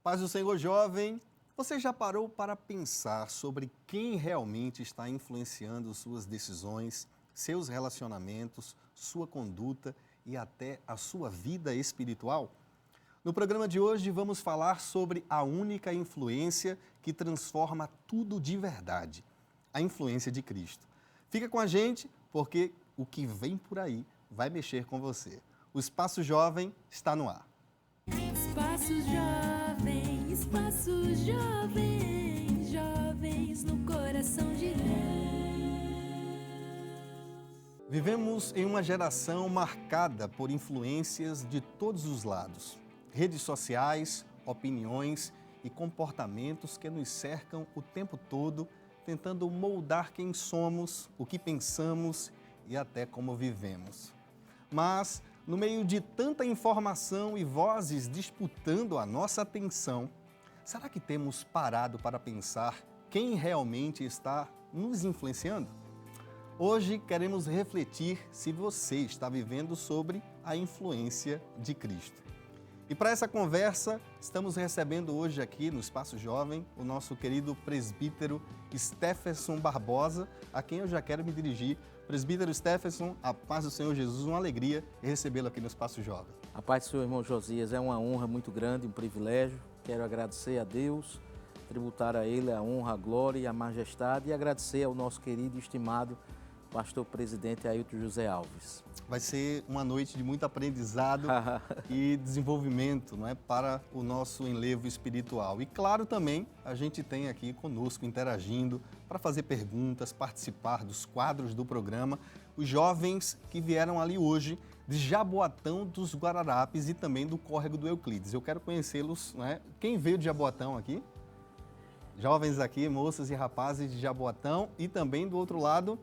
Paz do Senhor, jovem. Você já parou para pensar sobre quem realmente está influenciando suas decisões, seus relacionamentos, sua conduta e até a sua vida espiritual? No programa de hoje vamos falar sobre a única influência que transforma tudo de verdade, a influência de Cristo. Fica com a gente porque o que vem por aí vai mexer com você. O Espaço Jovem está no ar. Espaço jovem, jovens no coração de Deus. Vivemos em uma geração marcada por influências de todos os lados. Redes sociais, opiniões e comportamentos que nos cercam o tempo todo, tentando moldar quem somos, o que pensamos e até como vivemos. Mas, no meio de tanta informação e vozes disputando a nossa atenção, será que temos parado para pensar quem realmente está nos influenciando? Hoje queremos refletir se você está vivendo sobre a influência de Cristo. E para essa conversa, estamos recebendo hoje aqui no Espaço Jovem o nosso querido presbítero Stephenson Barbosa, a quem eu já quero me dirigir. Presbítero Stephenson, a paz do Senhor Jesus, uma alegria recebê-lo aqui no Espaço Jovem. A paz do Senhor, irmão Josias, é uma honra muito grande, um privilégio. Quero agradecer a Deus, tributar a Ele a honra, a glória e a majestade e agradecer ao nosso querido e estimado pastor presidente Ailton José Alves. Vai ser uma noite de muito aprendizado e desenvolvimento, não é, para o nosso enlevo espiritual. E claro também, a gente tem aqui conosco interagindo para fazer perguntas, participar dos quadros do programa, os jovens que vieram ali hoje de Jaboatão dos Guararapes e também do Córrego do Euclides. Eu quero conhecê-los, não é? Quem veio de Jaboatão aqui? Jovens aqui, moças e rapazes de Jaboatão e também do outro lado,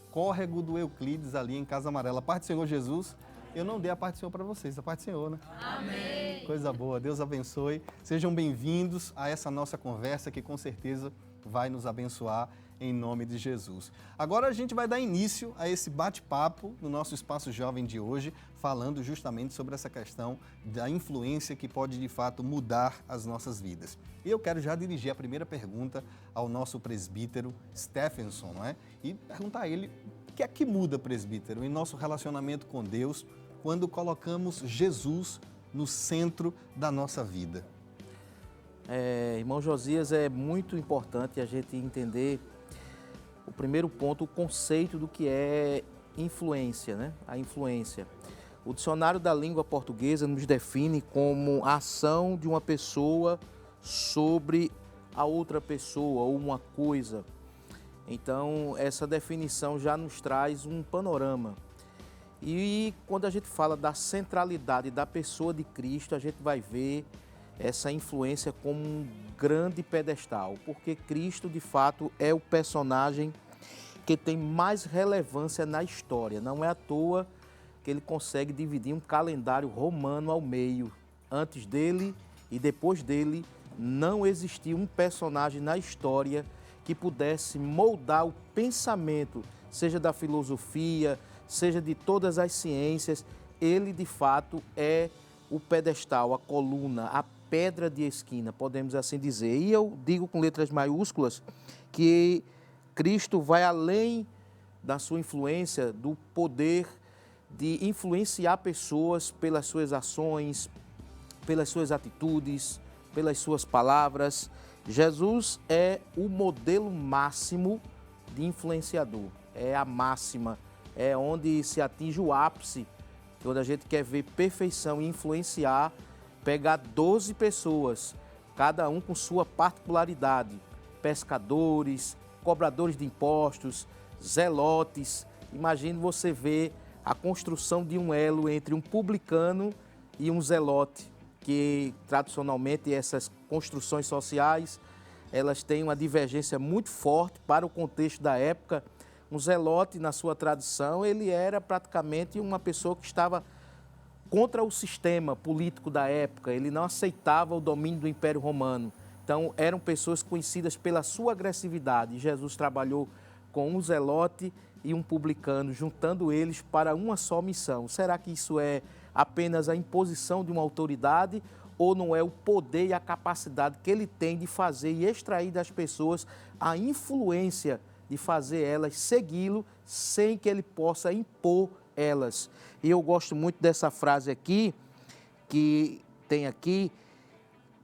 Córrego do Euclides, ali em Casa Amarela. A parte do Senhor Jesus, eu não dei a parte do Senhor para vocês, a parte do Senhor, né? Amém. Coisa boa, Deus abençoe. Sejam bem-vindos a essa nossa conversa que com certeza vai nos abençoar em nome de Jesus. Agora a gente vai dar início a esse bate-papo no nosso Espaço Jovem de hoje, falando justamente sobre essa questão da influência que pode de fato mudar as nossas vidas. E eu quero já dirigir a primeira pergunta ao nosso presbítero Stephenson, não é? E perguntar a ele o que é que muda, presbítero, em nosso relacionamento com Deus quando colocamos Jesus no centro da nossa vida. Irmão Josias, é muito importante a gente entender o primeiro ponto, o conceito do que é influência, né? A influência. O dicionário da língua portuguesa nos define como a ação de uma pessoa sobre a outra pessoa ou uma coisa. Então, essa definição já nos traz um panorama. E quando a gente fala da centralidade da pessoa de Cristo, a gente vai ver essa influência como um grande pedestal, porque Cristo, de fato, é o personagem que tem mais relevância na história. Não é à toa que ele consegue dividir um calendário romano ao meio. Antes dele e depois dele, não existia um personagem na história que pudesse moldar o pensamento, seja da filosofia, seja de todas as ciências. Ele, de fato, é o pedestal, a coluna, a pedra de esquina, podemos assim dizer. E eu digo com letras maiúsculas que Cristo vai além da sua influência, do poder de influenciar pessoas pelas suas ações, pelas suas atitudes, pelas suas palavras. Jesus é o modelo máximo de influenciador, é a máxima, é onde se atinge o ápice, onde a gente quer ver perfeição e influenciar, pegar 12 pessoas, cada um com sua particularidade, pescadores, cobradores de impostos, zelotes. Imagine você ver a construção de um elo entre um publicano e um zelote, que tradicionalmente essas construções sociais, elas têm uma divergência muito forte para o contexto da época. Um zelote, na sua tradição, ele era praticamente uma pessoa que estava contra o sistema político da época, ele não aceitava o domínio do Império Romano. Então, eram pessoas conhecidas pela sua agressividade. Jesus trabalhou com um zelote e um publicano, juntando eles para uma só missão. Será que isso é apenas a imposição de uma autoridade ou não é o poder e a capacidade que ele tem de fazer e extrair das pessoas a influência de fazer elas segui-lo sem que ele possa impor elas. E eu gosto muito dessa frase aqui, que tem aqui,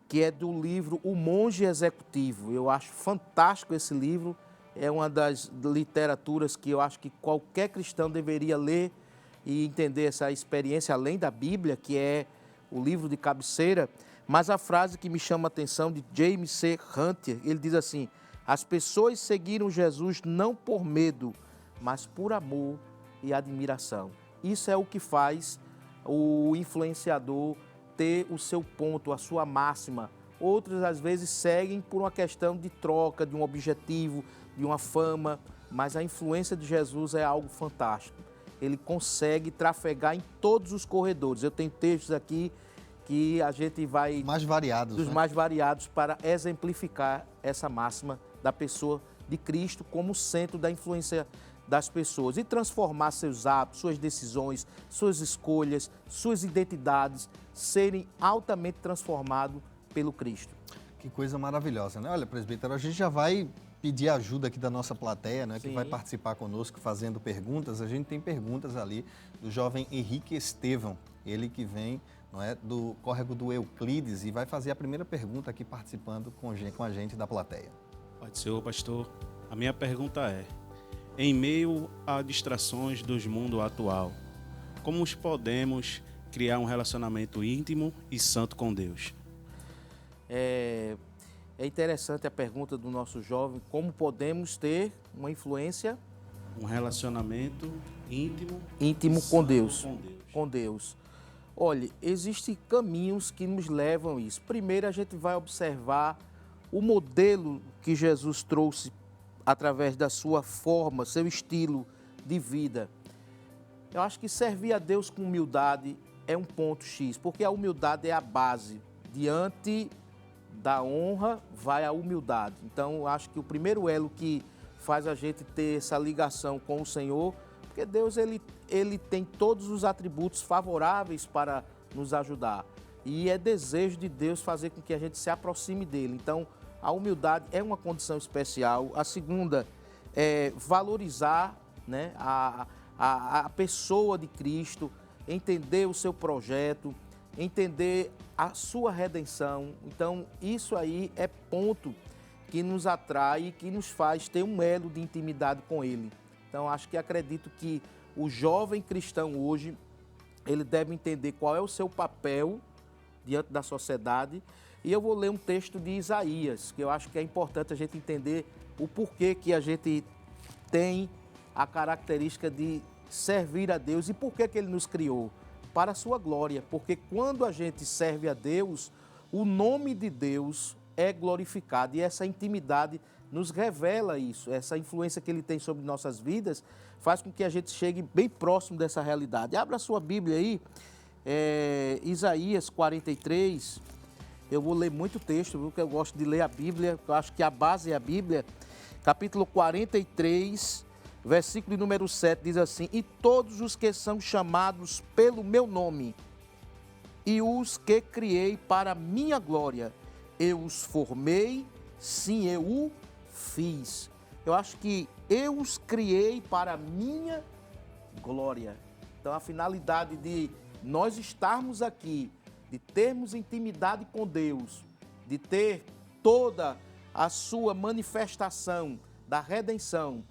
que é do livro O Monge Executivo. Eu acho fantástico esse livro, é uma das literaturas que eu acho que qualquer cristão deveria ler e entender essa experiência além da Bíblia, que é o livro de cabeceira. Mas a frase que me chama a atenção de James C. Hunter, ele diz assim: as pessoas seguiram Jesus não por medo, mas por amor e admiração. Isso é o que faz o influenciador ter o seu ponto, a sua máxima. Outros, às vezes, seguem por uma questão de troca, de um objetivo, de uma fama, mas a influência de Jesus é algo fantástico. Ele consegue trafegar em todos os corredores. Eu tenho textos aqui que a gente vai... Mais variados, dos né? mais variados para exemplificar essa máxima da pessoa de Cristo como centro da influência das pessoas e transformar seus hábitos, suas decisões, suas escolhas, suas identidades, serem altamente transformados pelo Cristo. Que coisa maravilhosa, né? Olha, presbítero, a gente já vai pedir ajuda aqui da nossa plateia, né? Que Sim. vai participar conosco fazendo perguntas. A gente tem perguntas ali do jovem Henrique Estevão, ele que vem, não é, do córrego do Euclides e vai fazer a primeira pergunta aqui participando com a gente da plateia. Pode ser, pastor. A minha pergunta é: em meio a distrações do mundo atual, como podemos criar um relacionamento íntimo e santo com Deus? É interessante a pergunta do nosso jovem, como podemos ter uma influência Um relacionamento íntimo íntimo e com santo Deus. com Deus. Com Deus. Olha, existem caminhos que nos levam a isso. Primeiro, a gente vai observar o modelo que Jesus trouxe através da sua forma, seu estilo de vida. Eu acho que servir a Deus com humildade é um ponto X, porque a humildade é a base. Diante da honra vai a humildade. Então, eu acho que o primeiro elo que faz a gente ter essa ligação com o Senhor, porque Deus ele tem todos os atributos favoráveis para nos ajudar. E é desejo de Deus fazer com que a gente se aproxime dele. Então, a humildade é uma condição especial. A segunda é valorizar, né, a pessoa de Cristo, entender o seu projeto, entender a sua redenção. Então, isso aí é ponto que nos atrai e que nos faz ter um elo de intimidade com Ele. Então, acredito que o jovem cristão hoje, ele deve entender qual é o seu papel diante da sociedade. E eu vou ler um texto de Isaías, que eu acho que é importante a gente entender o porquê que a gente tem a característica de servir a Deus e por que Ele nos criou. Para a sua glória, porque quando a gente serve a Deus, o nome de Deus é glorificado e essa intimidade nos revela isso, essa influência que Ele tem sobre nossas vidas faz com que a gente chegue bem próximo dessa realidade. Abra a sua Bíblia aí, Isaías 43, eu vou ler muito texto, porque eu gosto de ler a Bíblia, eu acho que a base é a Bíblia, capítulo 43, versículo número 7 diz assim: e todos os que são chamados pelo meu nome e os que criei para minha glória, eu os formei, sim, eu o fiz. Eu acho que eu os criei para minha glória. Então a finalidade de nós estarmos aqui, de termos intimidade com Deus, de ter toda a sua manifestação da redenção,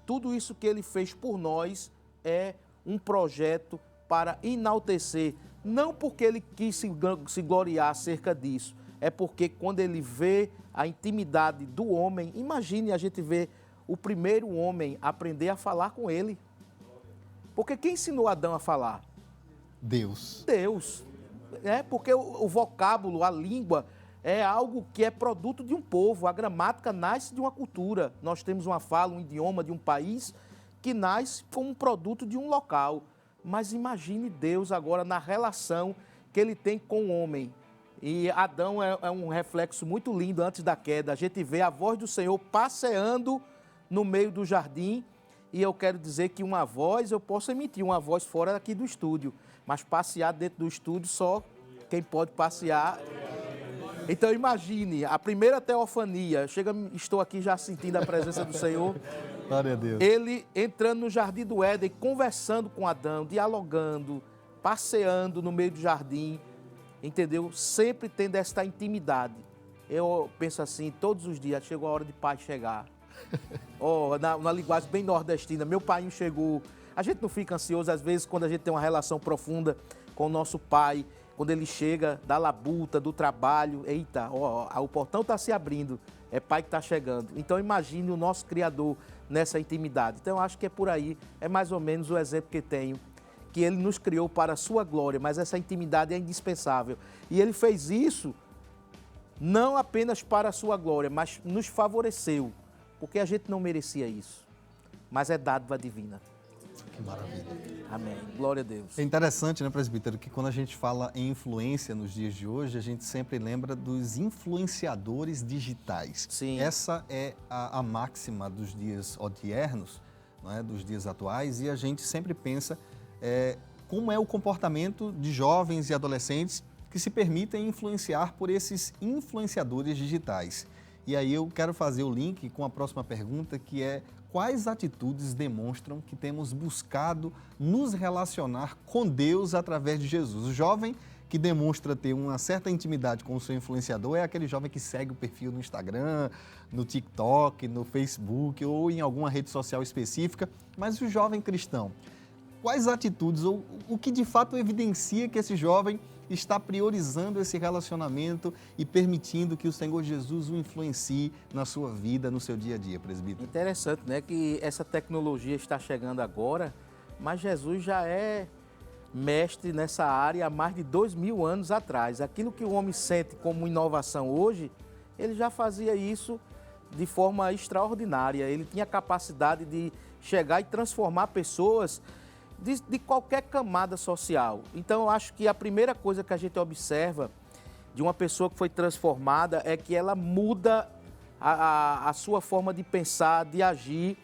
tudo isso que Ele fez por nós é um projeto para enaltecer, não porque Ele quis se gloriar acerca disso, é porque quando Ele vê a intimidade do homem, imagine a gente ver o primeiro homem aprender a falar com Ele. Porque quem ensinou Adão a falar? Deus. Deus. Porque o vocábulo, a língua, é algo que é produto de um povo. A gramática nasce de uma cultura. Nós temos uma fala, um idioma de um país que nasce como um produto de um local. Mas imagine Deus agora na relação que Ele tem com o homem. E Adão é um reflexo muito lindo antes da queda. A gente vê a voz do Senhor passeando no meio do jardim. E eu quero dizer que uma voz, eu posso emitir uma voz fora aqui do estúdio. Mas passear dentro do estúdio só quem pode passear. Então imagine, a primeira teofania, estou aqui já sentindo a presença do Senhor. Glória a Deus. Ele entrando no jardim do Éden, conversando com Adão, dialogando, passeando no meio do jardim, entendeu? Sempre tendo esta intimidade. Eu penso assim, todos os dias, chegou a hora de pai chegar. Na linguagem bem nordestina, meu pai chegou. A gente não fica ansioso, às vezes, quando a gente tem uma relação profunda com o nosso pai, quando ele chega da labuta, do trabalho, eita, o portão está se abrindo, é pai que está chegando. Então imagine o nosso Criador nessa intimidade. Então eu acho que é por aí, é mais ou menos o exemplo que tenho, que ele nos criou para a sua glória, mas essa intimidade é indispensável. E ele fez isso não apenas para a sua glória, mas nos favoreceu, porque a gente não merecia isso, mas é dádiva divina. Que maravilha. Amém. Glória a Deus. É interessante, né, presbítero, que quando a gente fala em influência nos dias de hoje, a gente sempre lembra dos influenciadores digitais. Sim. Essa é a máxima dos dias odiernos, não é, dos dias atuais, e a gente sempre pensa como é o comportamento de jovens e adolescentes que se permitem influenciar por esses influenciadores digitais. E aí eu quero fazer o link com a próxima pergunta, que é: quais atitudes demonstram que temos buscado nos relacionar com Deus através de Jesus? O jovem que demonstra ter uma certa intimidade com o seu influenciador é aquele jovem que segue o perfil no Instagram, no TikTok, no Facebook ou em alguma rede social específica. Mas o jovem cristão, quais atitudes ou o que de fato evidencia que esse jovem está priorizando esse relacionamento e permitindo que o Senhor Jesus o influencie na sua vida, no seu dia a dia, presbítero? Interessante, né, que essa tecnologia está chegando agora, mas Jesus já é mestre nessa área há mais de 2000 anos atrás. Aquilo que o homem sente como inovação hoje, ele já fazia isso de forma extraordinária. Ele tinha capacidade de chegar e transformar pessoas de qualquer camada social. Então, eu acho que a primeira coisa que a gente observa de uma pessoa que foi transformada é que ela muda a sua forma de pensar, de agir,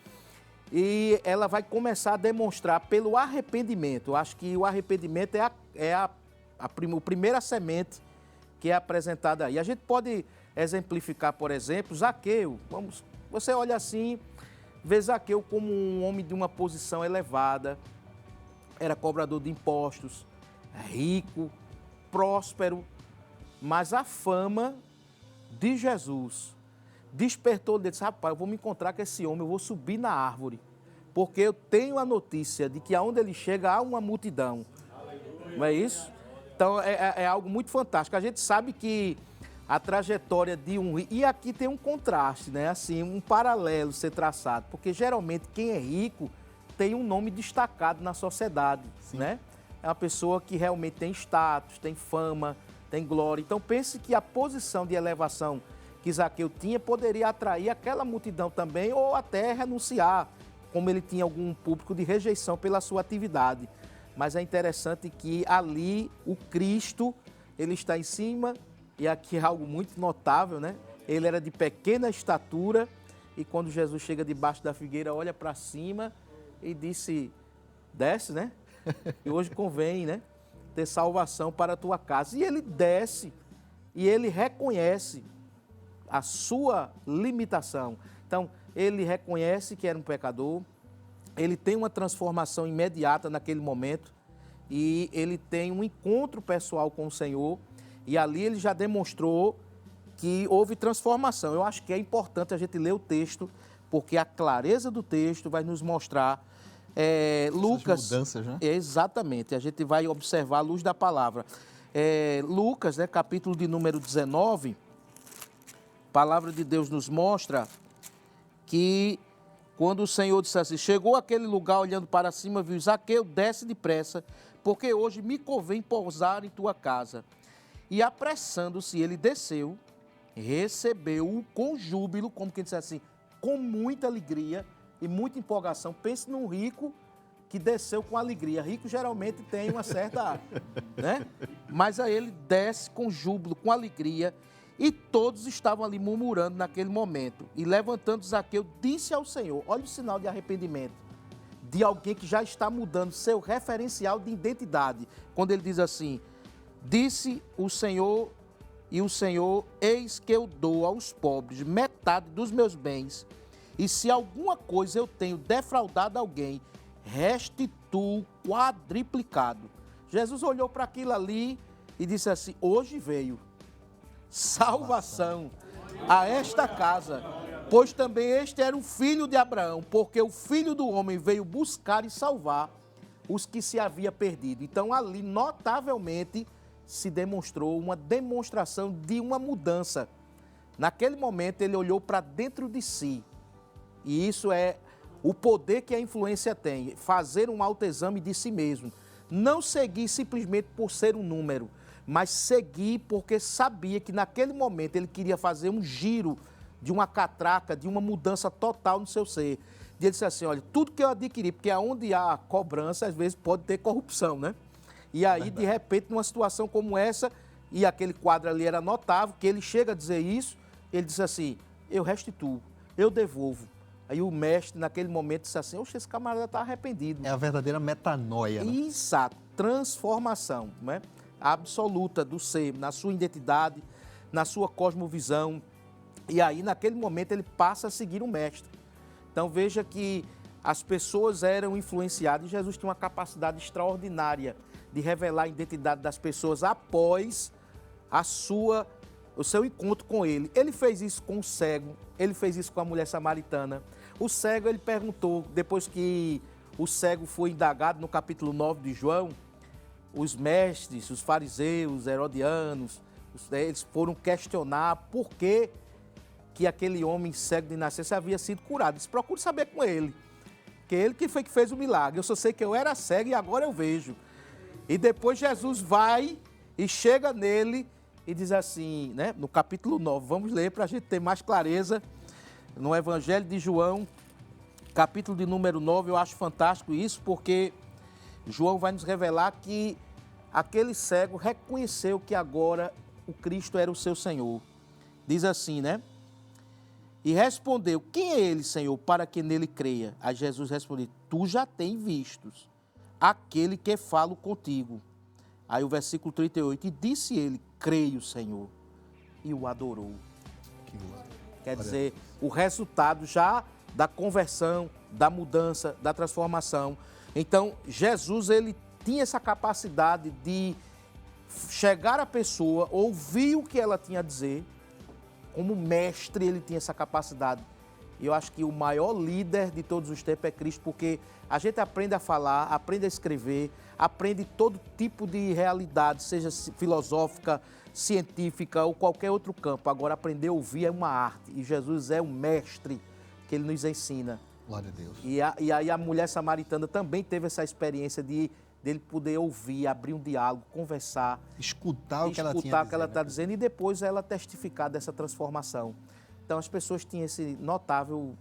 e ela vai começar a demonstrar pelo arrependimento. Eu acho que o arrependimento é a primeira semente que é apresentada aí. A gente pode exemplificar, por exemplo, Zaqueu. Você olha assim, vê Zaqueu como um homem de uma posição elevada, era cobrador de impostos, rico, próspero, mas a fama de Jesus despertou dele. Disse: rapaz, eu vou me encontrar com esse homem, eu vou subir na árvore, porque eu tenho a notícia de que aonde ele chega há uma multidão. Não é isso? Então é algo muito fantástico. A gente sabe que a trajetória de um rico, e aqui tem um contraste, né? Assim, um paralelo ser traçado, porque geralmente quem é rico tem um nome destacado na sociedade, né? É uma pessoa que realmente tem status, tem fama, tem glória. Então pense que a posição de elevação que Zaqueu tinha poderia atrair aquela multidão também, ou até renunciar, como ele tinha algum público de rejeição pela sua atividade. Mas é interessante que ali o Cristo, ele está em cima, e aqui é algo muito notável, né? Ele era de pequena estatura, e quando Jesus chega debaixo da figueira, olha para cima e disse: desce, né? E hoje convém, né, ter salvação para a tua casa. E ele desce e ele reconhece a sua limitação. Então, ele reconhece que era um pecador, ele tem uma transformação imediata naquele momento e ele tem um encontro pessoal com o Senhor, e ali ele já demonstrou que houve transformação. Eu acho que é importante a gente ler o texto, porque a clareza do texto vai nos mostrar Lucas. Mudanças, né? Exatamente, a gente vai observar a luz da palavra. Lucas, né, capítulo de número 19, a palavra de Deus nos mostra que quando o Senhor disse assim: chegou àquele lugar, olhando para cima, viu Zaqueu, desce depressa, porque hoje me convém pousar em tua casa. E apressando-se, ele desceu, recebeu-o com júbilo, como quem disse assim, com muita alegria e muita empolgação. Pense num rico que desceu com alegria. Rico geralmente tem uma certa, né? Mas aí ele desce com júbilo, com alegria, e todos estavam ali murmurando naquele momento. E levantando Zaqueu, disse ao Senhor: olha o sinal de arrependimento de alguém que já está mudando seu referencial de identidade. Quando ele diz assim: Disse o Senhor, eis que eu dou aos pobres metade dos meus bens, e se alguma coisa eu tenho defraudado alguém, restituo quadriplicado. Jesus olhou para aquilo ali e disse assim: hoje veio salvação a esta casa, pois também este era o filho de Abraão, porque o Filho do Homem veio buscar e salvar os que se havia perdido. Então ali notavelmente se demonstrou uma demonstração de uma mudança. Naquele momento ele olhou para dentro de si, e isso é o poder que a influência tem, fazer um autoexame de si mesmo. Não seguir simplesmente por ser um número, mas seguir porque sabia que naquele momento ele queria fazer um giro de uma catraca, de uma mudança total no seu ser. E ele disse assim: olha, tudo que eu adquiri, porque onde há cobrança, às vezes pode ter corrupção, né? E aí, de repente, numa situação como essa, e aquele quadro ali era notável, que ele chega a dizer isso, ele diz assim: eu restituo, eu devolvo. Aí o mestre, naquele momento, disse assim: oxe, esse camarada está arrependido. É a verdadeira metanoia, né? Exato, transformação, né? Absoluta do ser, na sua identidade, na sua cosmovisão. E aí, naquele momento, ele passa a seguir o mestre. Então, veja que as pessoas eram influenciadas e Jesus tinha uma capacidade extraordinária de revelar a identidade das pessoas após o seu encontro com ele. Ele fez isso com o cego, ele fez isso com a mulher samaritana. O cego, ele perguntou, depois que o cego foi indagado no capítulo 9 de João, os mestres, os fariseus, herodianos, eles foram questionar por que aquele homem cego de nascença havia sido curado. Eles procuram saber com ele, que ele que foi que fez o milagre. Eu só sei que eu era cego e agora eu vejo. E depois Jesus vai e chega nele e diz assim, né, no capítulo 9, vamos ler para a gente ter mais clareza, no Evangelho de João, capítulo de número 9, eu acho fantástico isso, porque João vai nos revelar que aquele cego reconheceu que agora o Cristo era o seu Senhor. Diz assim, né? E respondeu: quem é ele, Senhor, para que nele creia? Aí Jesus respondeu: tu já tens vistos aquele que falo contigo. Aí o versículo 38, e disse ele: creio, Senhor, e o adorou. Quer dizer, o resultado já da conversão, da mudança, da transformação. Então, Jesus, ele tinha essa capacidade de chegar à pessoa, ouvir o que ela tinha a dizer. Como mestre, ele tinha essa capacidade. E eu acho que o maior líder de todos os tempos é Cristo, porque a gente aprende a falar, aprende a escrever, aprende todo tipo de realidade, seja filosófica, científica ou qualquer outro campo. Agora, aprender a ouvir é uma arte. E Jesus é um mestre que ele nos ensina. Glória a Deus. E aí a mulher samaritana também teve essa experiência dele poder ouvir, abrir um diálogo, conversar. Escutar o que ela está dizendo e depois ela testificar dessa transformação. Então as pessoas tinham esse notável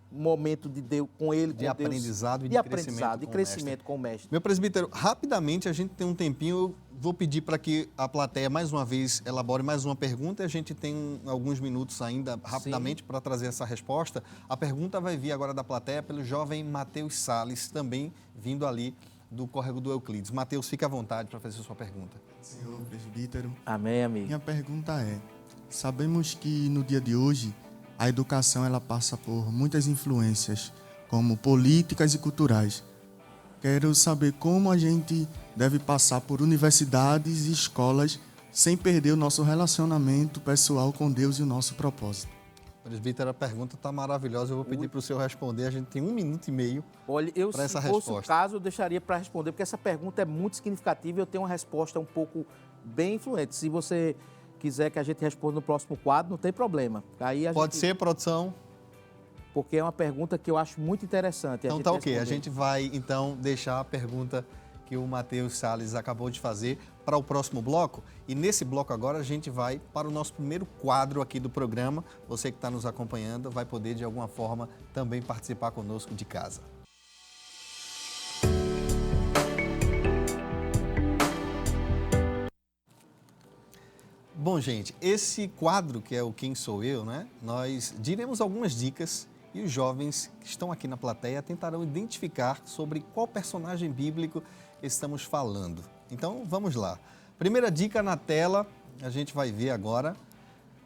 momento de Deus com ele, de com aprendizado Deus, e de crescimento com o mestre. Meu presbítero, rapidamente, a gente tem um tempinho, eu vou pedir para que a plateia mais uma vez elabore mais uma pergunta e a gente tem alguns minutos ainda rapidamente para trazer essa resposta. A pergunta vai vir agora da plateia pelo jovem Mateus Salles, também vindo ali do Córrego do Euclides. Mateus, fique à vontade para fazer a sua pergunta. Senhor presbítero. Amém, amigo. Minha pergunta é, sabemos que no dia de hoje a educação ela passa por muitas influências, como políticas e culturais. Quero saber como a gente deve passar por universidades e escolas sem perder o nosso relacionamento pessoal com Deus e o nosso propósito. Presbítero, a pergunta está maravilhosa, eu vou pedir para o senhor responder, a gente tem 1 minuto e meio para essa resposta. Se fosse o caso, eu deixaria para responder, porque essa pergunta é muito significativa e eu tenho uma resposta um pouco bem influente. Se você quiser que a gente responda no próximo quadro, não tem problema. Aí Pode ser, produção? Porque é uma pergunta que eu acho muito interessante. Então tá ok, a gente vai então deixar a pergunta que o Mateus Salles acabou de fazer para o próximo bloco. E nesse bloco agora a gente vai para o nosso primeiro quadro aqui do programa. Você que está nos acompanhando vai poder de alguma forma também participar conosco de casa. Bom, gente, esse quadro que é o Quem Sou Eu, né? Nós diremos algumas dicas e os jovens que estão aqui na plateia tentarão identificar sobre qual personagem bíblico estamos falando. Então, vamos lá. Primeira dica na tela, a gente vai ver agora.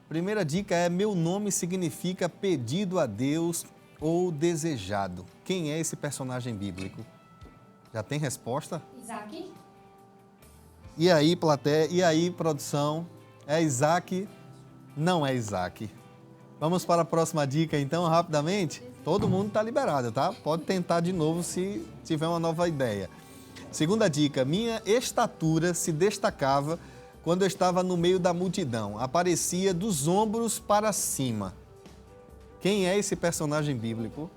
Primeira dica é: meu nome significa pedido a Deus ou desejado. Quem é esse personagem bíblico? Já tem resposta? Isaac? E aí, plateia? E aí, produção? É Isaac? Não é Isaac. Vamos para a próxima dica, então, rapidamente? Todo mundo está liberado, tá? Pode tentar de novo se tiver uma nova ideia. Segunda dica: minha estatura se destacava quando eu estava no meio da multidão. Aparecia dos ombros para cima. Quem é esse personagem bíblico?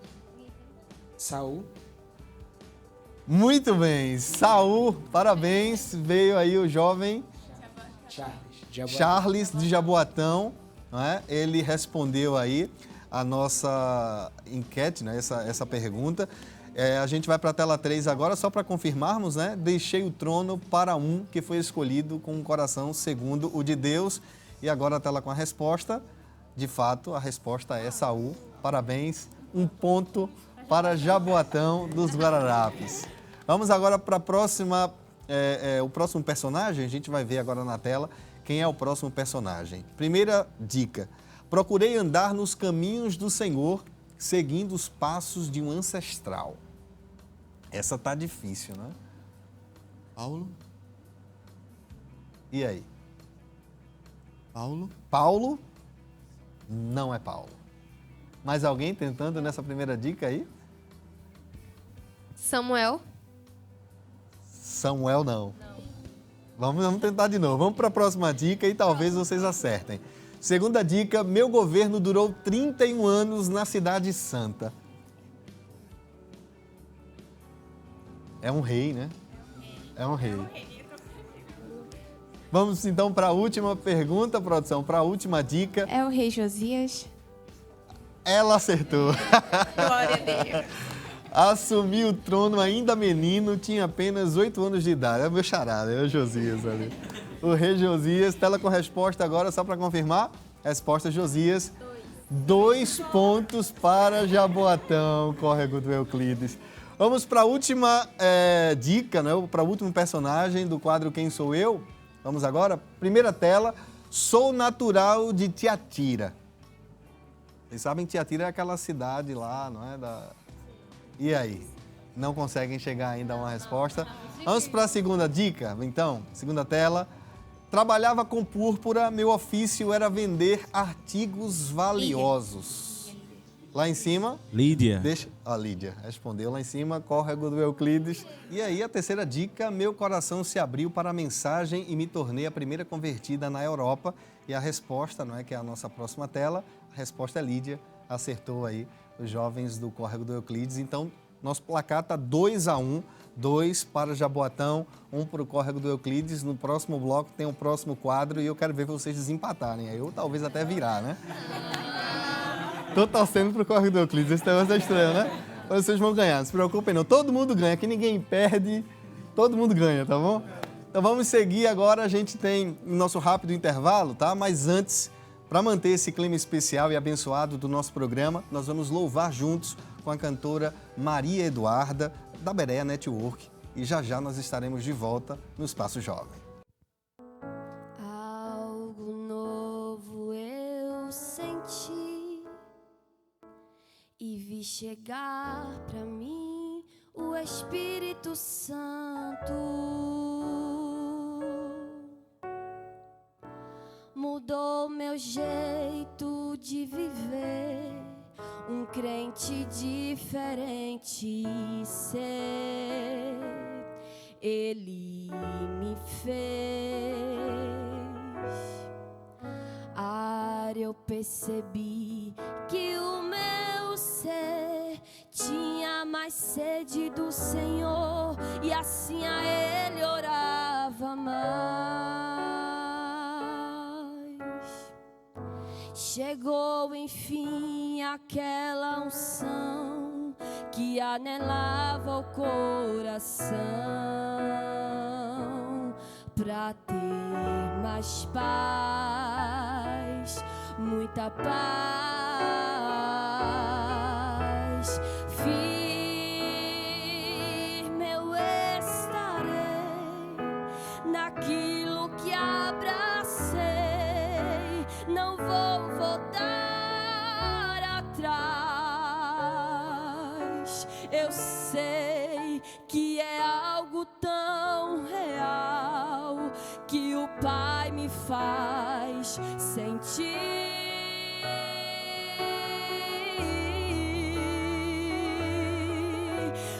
Saul. Muito bem, Saul, parabéns. Veio aí o jovem Charles de Jaboatão, não é? Ele respondeu aí a nossa enquete, né? essa pergunta. A gente vai para a tela 3 agora, só para confirmarmos, né? Deixei o trono para um que foi escolhido com um coração segundo o de Deus. E agora a tela com a resposta. De fato, a resposta é Saul. Parabéns, 1 ponto para Jaboatão dos Guararapes. Vamos agora para a próxima, o próximo personagem. A gente vai ver agora na tela quem é o próximo personagem. Primeira dica: procurei andar nos caminhos do Senhor, seguindo os passos de um ancestral. Essa tá difícil, né? Paulo? E aí? Paulo? Paulo? Não é Paulo. Mais alguém tentando nessa primeira dica aí? Samuel? Samuel não. Vamos tentar de novo. Vamos para a próxima dica e talvez vocês acertem. Segunda dica: meu governo durou 31 anos na Cidade Santa. É um rei, né? É um rei. Vamos então para a última pergunta, produção, para a última dica. É o rei Josias? Ela acertou. Glória a Deus. Assumiu o trono ainda menino, tinha apenas 8 anos de idade. É o meu charada, é o Josias ali. O rei Josias, tela com resposta agora, só para confirmar. Resposta: Josias. 2 pontos para Jaboatão, córrego do Euclides. Vamos para a última dica, né? Para o último personagem do quadro Quem Sou Eu? Vamos agora? Primeira tela: sou natural de Tiatira. Vocês sabem que Tiatira é aquela cidade lá, não é? E aí? Não conseguem chegar ainda a uma resposta? Vamos para a segunda dica, então. Segunda tela: trabalhava com púrpura, meu ofício era vender artigos valiosos. Lá em cima... Lídia. Lídia respondeu lá em cima, córrego do Euclides. E aí a terceira dica: meu coração se abriu para a mensagem e me tornei a primeira convertida na Europa. E a resposta, não é, que é a nossa próxima tela, a resposta é Lídia. Acertou aí os jovens do córrego do Euclides. Então, nosso placar está 2-1, 2 para Jaboatão, 1 para o córrego do Euclides. No próximo bloco tem o próximo quadro e eu quero ver vocês desempatarem. Aí eu talvez até virar, né? Tô torcendo pro córrego do Euclides, esse negócio é estranho, né? Mas vocês vão ganhar, não se preocupem não. Todo mundo ganha, aqui ninguém perde, todo mundo ganha, tá bom? Então vamos seguir agora, a gente tem o nosso rápido intervalo, tá? Mas antes, para manter esse clima especial e abençoado do nosso programa, nós vamos louvar juntos com a cantora Maria Eduarda, da Berea Network. E já já nós estaremos de volta no Espaço Jovem. Algo novo eu senti e vi chegar pra mim o Espírito Santo. Mudou meu jeito de viver, um crente diferente ser. Ele me fez. Eu percebi que o meu ser tinha mais sede do Senhor e assim a Ele orava mais. Chegou enfim aquela unção que anelava o coração pra ter mais paz, muita paz. Firme eu estarei voltar atrás. Eu sei que é algo tão real que o Pai me faz sentir.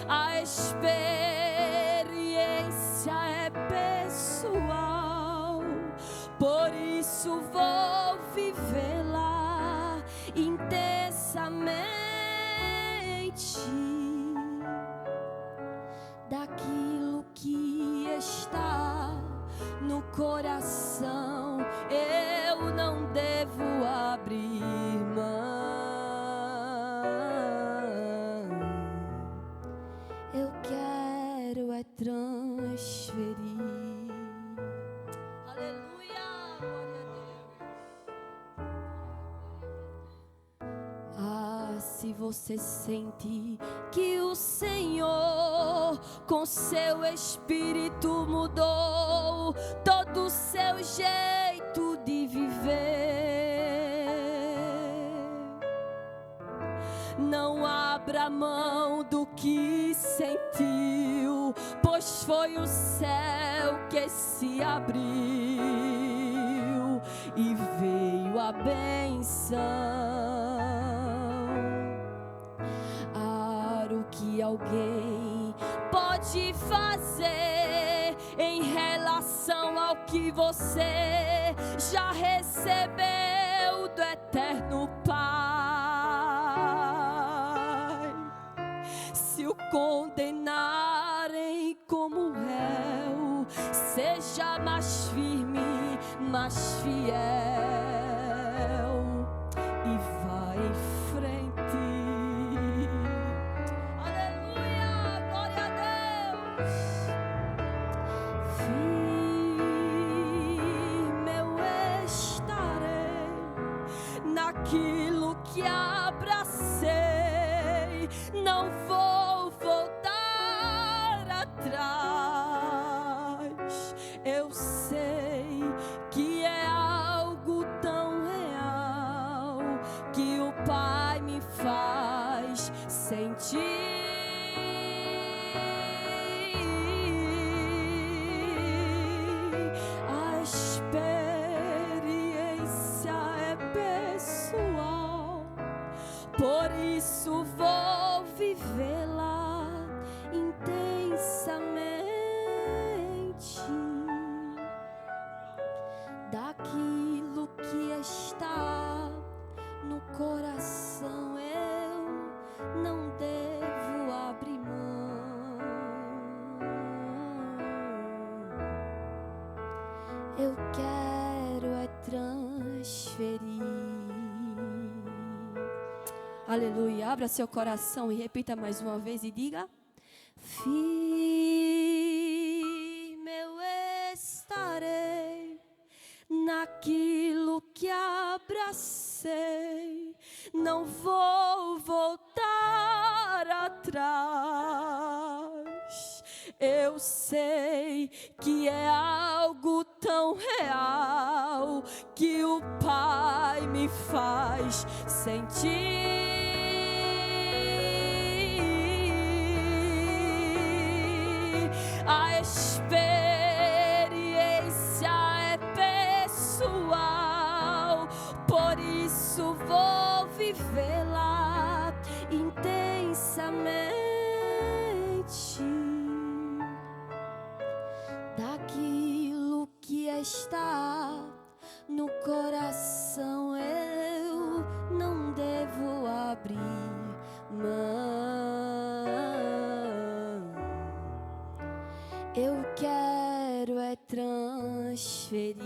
A experiência é pessoal, por isso vou vivê-la intensamente. Daquilo que está no coração, eu não devo abrir mão. Eu quero é transferir. Aleluia, glória a Deus. Ah, se você sente que o Senhor com seu Espírito mudou todo o seu jeito de viver, não abra mão do que sentiu, pois foi o céu que se abriu e veio a benção. O que alguém pode fazer em relação ao que você já recebeu do eterno Pai? Se o condenarem como réu, seja mais firme, mais fiel e vá em frente. Naquilo que abracei, não vou voltar atrás. Eu sei que é algo tão real que o Pai me faz sentir. Por isso vou vivê-la intensamente. Daquilo que está no coração, eu não devo abrir mão. Eu quero é transferir. Aleluia. Abra seu coração e repita mais uma vez e diga: firme eu estarei naquilo que abracei, não vou voltar atrás. Eu sei que é algo tão real que o Pai me faz sentir. A experiência é pessoal, por isso vou vivê-la intensamente. Daquilo que está no coração, eu não devo abrir mão. Eu quero é transferir.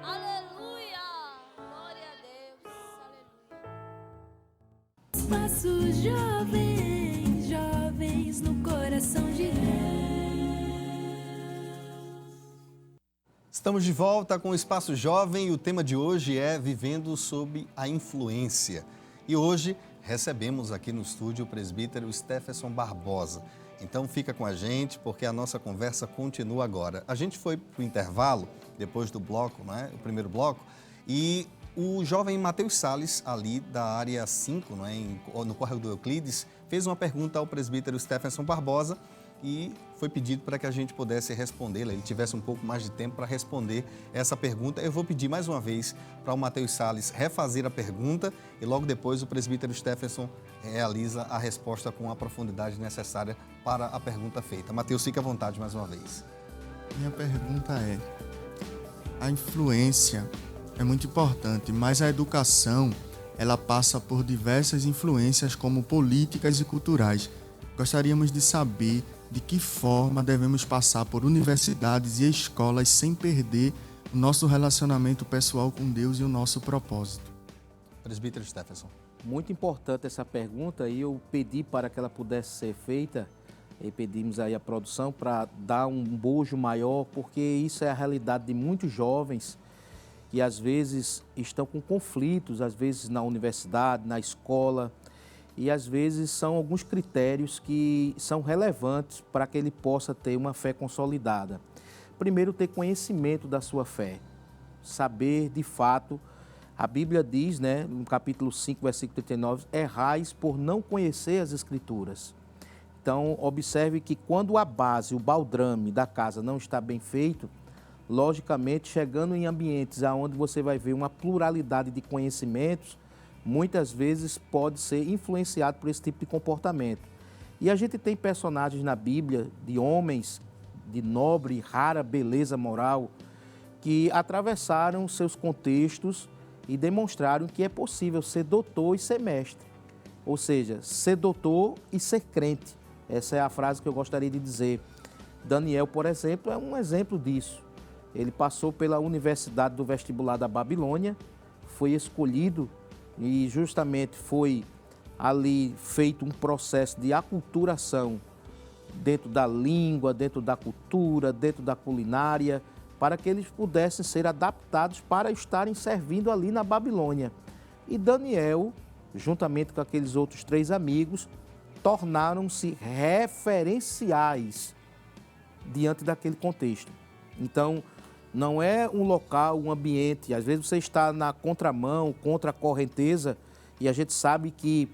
Aleluia! Glória a Deus! Aleluia! Espaço Jovem, jovens no coração de Deus. Estamos de volta com o Espaço Jovem e o tema de hoje é Vivendo sob a Influência. E hoje recebemos aqui no estúdio o presbítero Stephenson Barbosa. Então fica com a gente porque a nossa conversa continua agora. A gente foi para o intervalo depois do bloco, né? O primeiro bloco. E o jovem Matheus Salles, ali da área 5, né? No córrego do Euclides, fez uma pergunta ao presbítero Stephenson Barbosa e foi pedido para que a gente pudesse respondê-la, ele tivesse um pouco mais de tempo para responder essa pergunta. Eu vou pedir mais uma vez para o Matheus Salles refazer a pergunta e logo depois o presbítero Stephenson realiza a resposta com a profundidade necessária para a pergunta feita. Matheus, fique à vontade mais uma vez. Minha pergunta é: a influência é muito importante, mas a educação, ela passa por diversas influências como políticas e culturais. Gostaríamos de saber de que forma devemos passar por universidades e escolas sem perder o nosso relacionamento pessoal com Deus e o nosso propósito. Presbítero Stephenson. Muito importante essa pergunta e eu pedi para que ela pudesse ser feita, e pedimos aí a produção para dar um bojo maior, porque isso é a realidade de muitos jovens que às vezes estão com conflitos, às vezes na universidade, na escola, e às vezes são alguns critérios que são relevantes para que ele possa ter uma fé consolidada. Primeiro, ter conhecimento da sua fé, saber de fato. A Bíblia diz, né, no capítulo 5, versículo 39, errais por não conhecer as Escrituras. Então, observe que quando a base, o baldrame da casa não está bem feito, logicamente, chegando em ambientes onde você vai ver uma pluralidade de conhecimentos, muitas vezes pode ser influenciado por esse tipo de comportamento. E a gente tem personagens na Bíblia de homens de nobre e rara beleza moral que atravessaram seus contextos e demonstraram que é possível ser doutor e ser mestre. Ou seja, ser doutor e ser crente. Essa é a frase que eu gostaria de dizer. Daniel, por exemplo, é um exemplo disso. Ele passou pela Universidade do Vestibular da Babilônia, foi escolhido e justamente foi ali feito um processo de aculturação dentro da língua, dentro da cultura, dentro da culinária, para que eles pudessem ser adaptados para estarem servindo ali na Babilônia. E Daniel, juntamente com aqueles outros 3 amigos, tornaram-se referenciais diante daquele contexto. Então, não é um local, um ambiente, às vezes você está na contramão, contra a correnteza, e a gente sabe que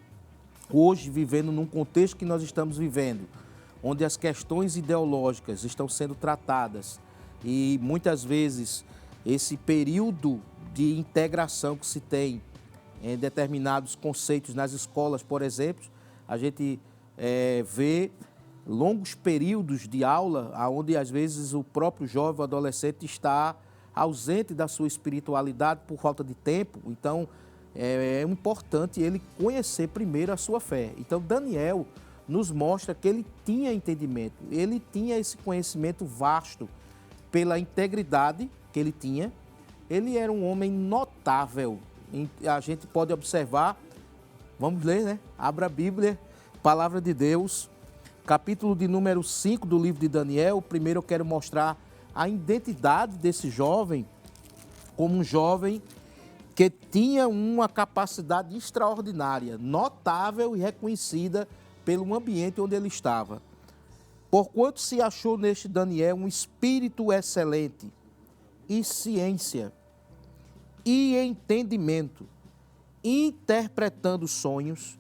hoje, vivendo num contexto que nós estamos vivendo, onde as questões ideológicas estão sendo tratadas e muitas vezes esse período de integração que se tem em determinados conceitos nas escolas, por exemplo, a gente vê longos períodos de aula, onde às vezes o próprio jovem, o adolescente, está ausente da sua espiritualidade por falta de tempo. Então, é importante ele conhecer primeiro a sua fé. Então, Daniel nos mostra que ele tinha entendimento, ele tinha esse conhecimento vasto pela integridade que ele tinha. Ele era um homem notável. A gente pode observar, vamos ler, né? Abra a Bíblia, Palavra de Deus, capítulo de número 5 do livro de Daniel. Primeiro eu quero mostrar a identidade desse jovem como um jovem que tinha uma capacidade extraordinária, notável e reconhecida pelo ambiente onde ele estava. Porquanto se achou neste Daniel um espírito excelente e ciência e entendimento, interpretando sonhos,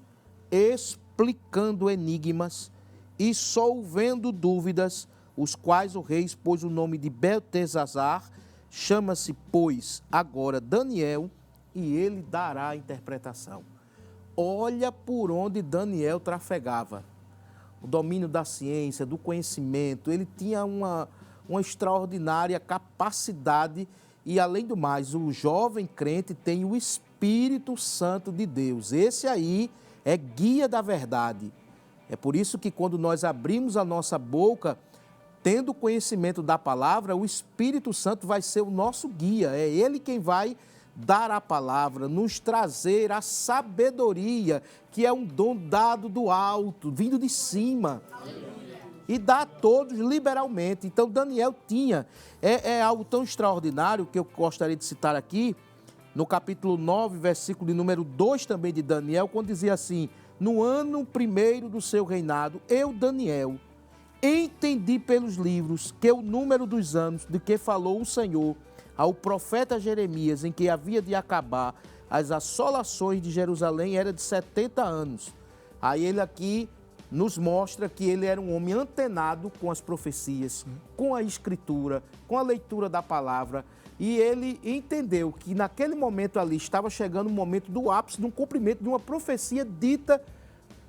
explicando enigmas e solvendo dúvidas, os quais o rei pôs o nome de Beltesazar, chama-se, pois, agora Daniel, e ele dará a interpretação. Olha por onde Daniel trafegava. O domínio da ciência, do conhecimento, ele tinha uma extraordinária capacidade e, além do mais, o jovem crente tem o Espírito Santo de Deus. Esse aí é guia da verdade. É por isso que quando nós abrimos a nossa boca, tendo conhecimento da palavra, o Espírito Santo vai ser o nosso guia. É ele quem vai dar a palavra, nos trazer a sabedoria, que é um dom dado do alto, vindo de cima. E dá a todos liberalmente. Então Daniel tinha, é algo tão extraordinário que eu gostaria de citar aqui, no capítulo 9, versículo de número 2 também de Daniel, quando dizia assim: no ano primeiro do seu reinado, eu, Daniel, entendi pelos livros que o número dos anos de que falou o Senhor ao profeta Jeremias, em que havia de acabar as assolações de Jerusalém, era de 70 anos. Aí ele aqui nos mostra que ele era um homem antenado com as profecias, com a escritura, com a leitura da palavra, e ele entendeu que naquele momento ali estava chegando o momento do ápice, do cumprimento de uma profecia dita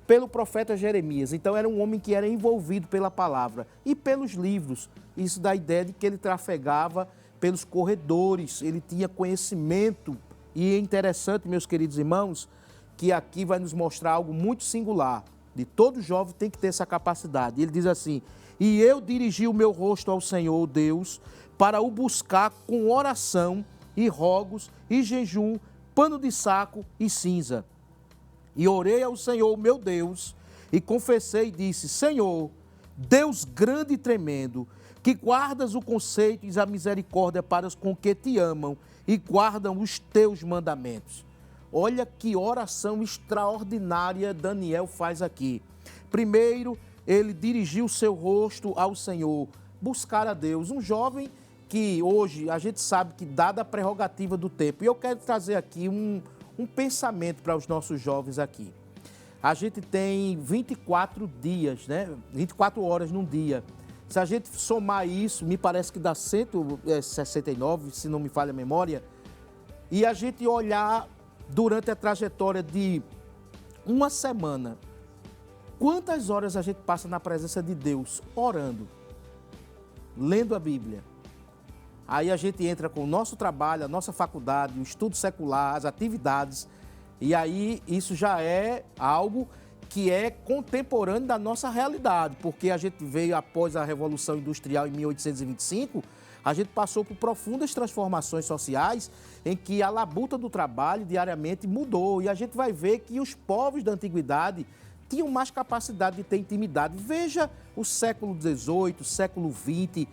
pelo profeta Jeremias. Então era um homem que era envolvido pela palavra e pelos livros. Isso dá a ideia de que ele trafegava pelos corredores, ele tinha conhecimento. E é interessante, meus queridos irmãos, que aqui vai nos mostrar algo muito singular. De todo jovem tem que ter essa capacidade. Ele diz assim: e eu dirigi o meu rosto ao Senhor Deus para o buscar com oração e rogos e jejum, pano de saco e cinza. E orei ao Senhor meu Deus e confessei e disse: Senhor, Deus grande e tremendo, que guardas o conceito e a misericórdia para os com que te amam e guardam os teus mandamentos. Olha que oração extraordinária Daniel faz aqui. Primeiro, ele dirigiu o seu rosto ao Senhor, buscar a Deus. Um jovem que hoje a gente sabe que dada a prerrogativa do tempo, e eu quero trazer aqui um pensamento para os nossos jovens aqui. A gente tem 24 dias, né? 24 horas num dia. Se a gente somar isso, me parece que dá 169, se não me falha a memória, e a gente olhar durante a trajetória de uma semana, quantas horas a gente passa na presença de Deus, orando, lendo a Bíblia. Aí a gente entra com o nosso trabalho, a nossa faculdade, o estudo secular, as atividades, e aí isso já é algo que é contemporâneo da nossa realidade, porque a gente veio após a Revolução Industrial em 1825, a gente passou por profundas transformações sociais em que a labuta do trabalho diariamente mudou, e a gente vai ver que os povos da antiguidade tinham mais capacidade de ter intimidade. Veja o século XVIII, século XX,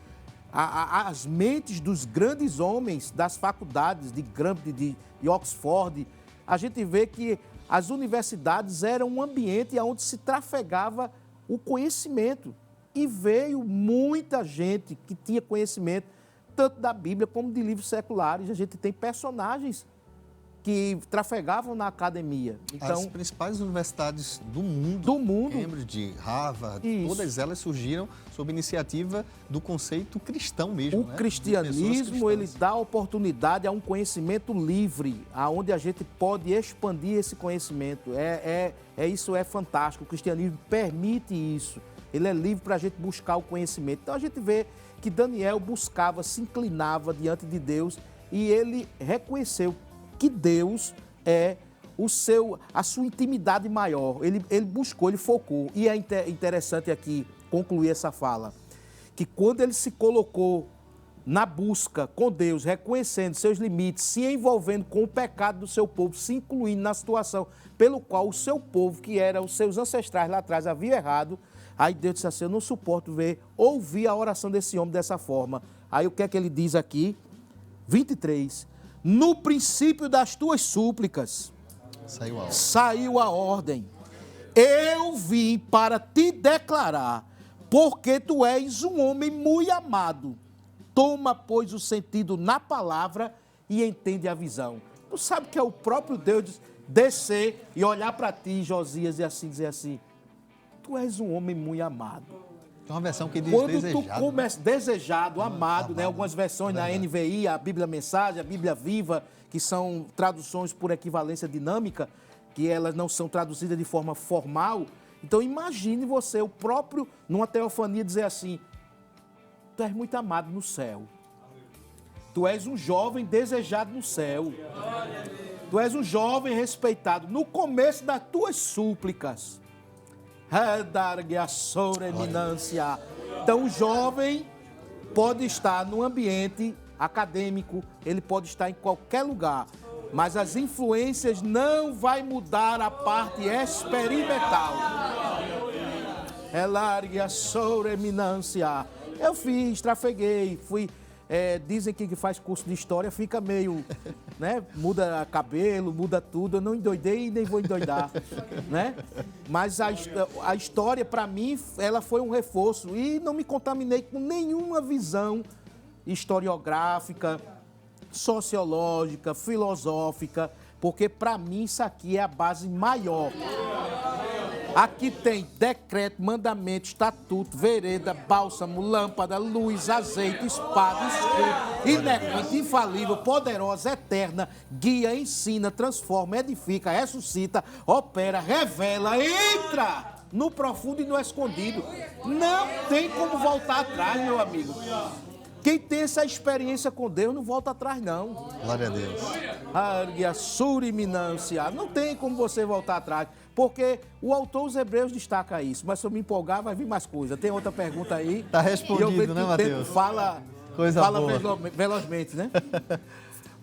as mentes dos grandes homens das faculdades de Cambridge, de Oxford. A gente vê que as universidades eram um ambiente onde se trafegava o conhecimento. E veio muita gente que tinha conhecimento, tanto da Bíblia como de livros seculares. A gente tem personagens que trafegavam na academia. Então, as principais universidades do mundo, Cambridge, Harvard, Isso. todas elas surgiram sob iniciativa do conceito cristão mesmo. O cristianismo, ele dá oportunidade a um conhecimento livre, aonde a gente pode expandir esse conhecimento. Isso é fantástico. O cristianismo permite isso. Ele é livre para a gente buscar o conhecimento. Então a gente vê que Daniel buscava, se inclinava diante de Deus e ele reconheceu que Deus é a sua intimidade maior. Ele buscou, ele focou. E é interessante aqui concluir essa fala, que quando ele se colocou na busca com Deus, reconhecendo seus limites, se envolvendo com o pecado do seu povo, se incluindo na situação pelo qual o seu povo, que era os seus ancestrais lá atrás, havia errado, aí Deus disse assim: eu não suporto ouvir a oração desse homem dessa forma. Aí o que é que ele diz aqui? 23. No princípio das tuas súplicas saiu a ordem. Eu vim para te declarar, porque tu és um homem muito amado. Toma, pois, o sentido na palavra e entende a visão. Tu sabe que é o próprio Deus descer e olhar para ti, Josias, e assim dizer assim: tu és um homem muito amado. Tem uma versão que diz quando desejado. Tu começa, desejado, amado, né? Algumas versões na NVI, a Bíblia Mensagem, a Bíblia Viva, que são traduções por equivalência dinâmica, que elas não são traduzidas de forma formal. Então imagine você, o próprio, numa teofania, dizer assim: tu és muito amado no céu. Tu és um jovem desejado no céu. Tu és um jovem respeitado no começo das tuas súplicas. Então o jovem pode estar num ambiente acadêmico, ele pode estar em qualquer lugar, mas as influências não vai mudar a parte experimental. Eu fiz, trafeguei, fui. Dizem que faz curso de história fica meio, né? Muda cabelo, muda tudo. Eu não endoidei e nem vou endoidar, né? Mas a história, para mim, ela foi um reforço e não me contaminei com nenhuma visão historiográfica. sociológica, filosófica, porque para mim isso aqui é a base maior. Aqui tem decreto, mandamento, estatuto, vereda, bálsamo, lâmpada, luz, azeite, espada, escudo, inerrante, infalível, poderosa, eterna, guia, ensina, transforma, edifica, ressuscita, opera, revela, entra no profundo e no escondido. Não tem como voltar atrás, meu amigo. Quem tem essa experiência com Deus não volta atrás, não. Glória a Deus. Não tem como você voltar atrás, porque o autor dos Hebreus destaca isso. Mas se eu me empolgar, vai vir mais coisa. Tem outra pergunta aí. Está respondido, né, Mateus? Fala velozmente, né?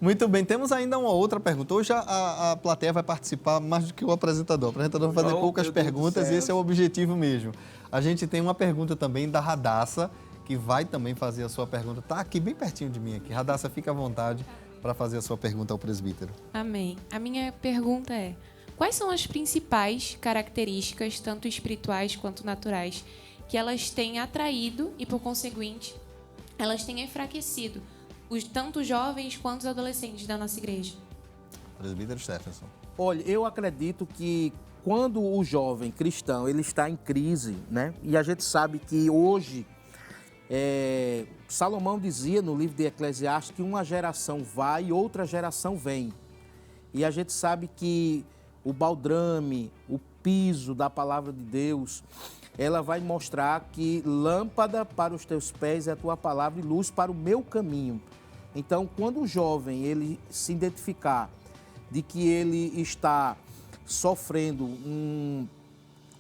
Muito bem, temos ainda uma outra pergunta. Hoje a plateia vai participar mais do que o apresentador. O apresentador vai fazer poucas perguntas e esse é o objetivo mesmo. A gente tem uma pergunta também da Radassa, que vai também fazer a sua pergunta. Está aqui bem pertinho de mim aqui. Radassa, fica à vontade para fazer a sua pergunta ao presbítero. Amém. A minha pergunta é: quais são as principais características, tanto espirituais quanto naturais, que elas têm atraído e, por conseguinte, elas têm enfraquecido tanto os jovens quanto os adolescentes da nossa igreja? Presbítero Stephenson. Olha, eu acredito que quando o jovem cristão ele está em crise, né? E a gente sabe que hoje Salomão dizia no livro de Eclesiastes que uma geração vai e outra geração vem. E a gente sabe que o baldrame, o piso da palavra de Deus, ela vai mostrar que lâmpada para os teus pés é a tua palavra e luz para o meu caminho. Então, quando o jovem ele se identificar de que ele está sofrendo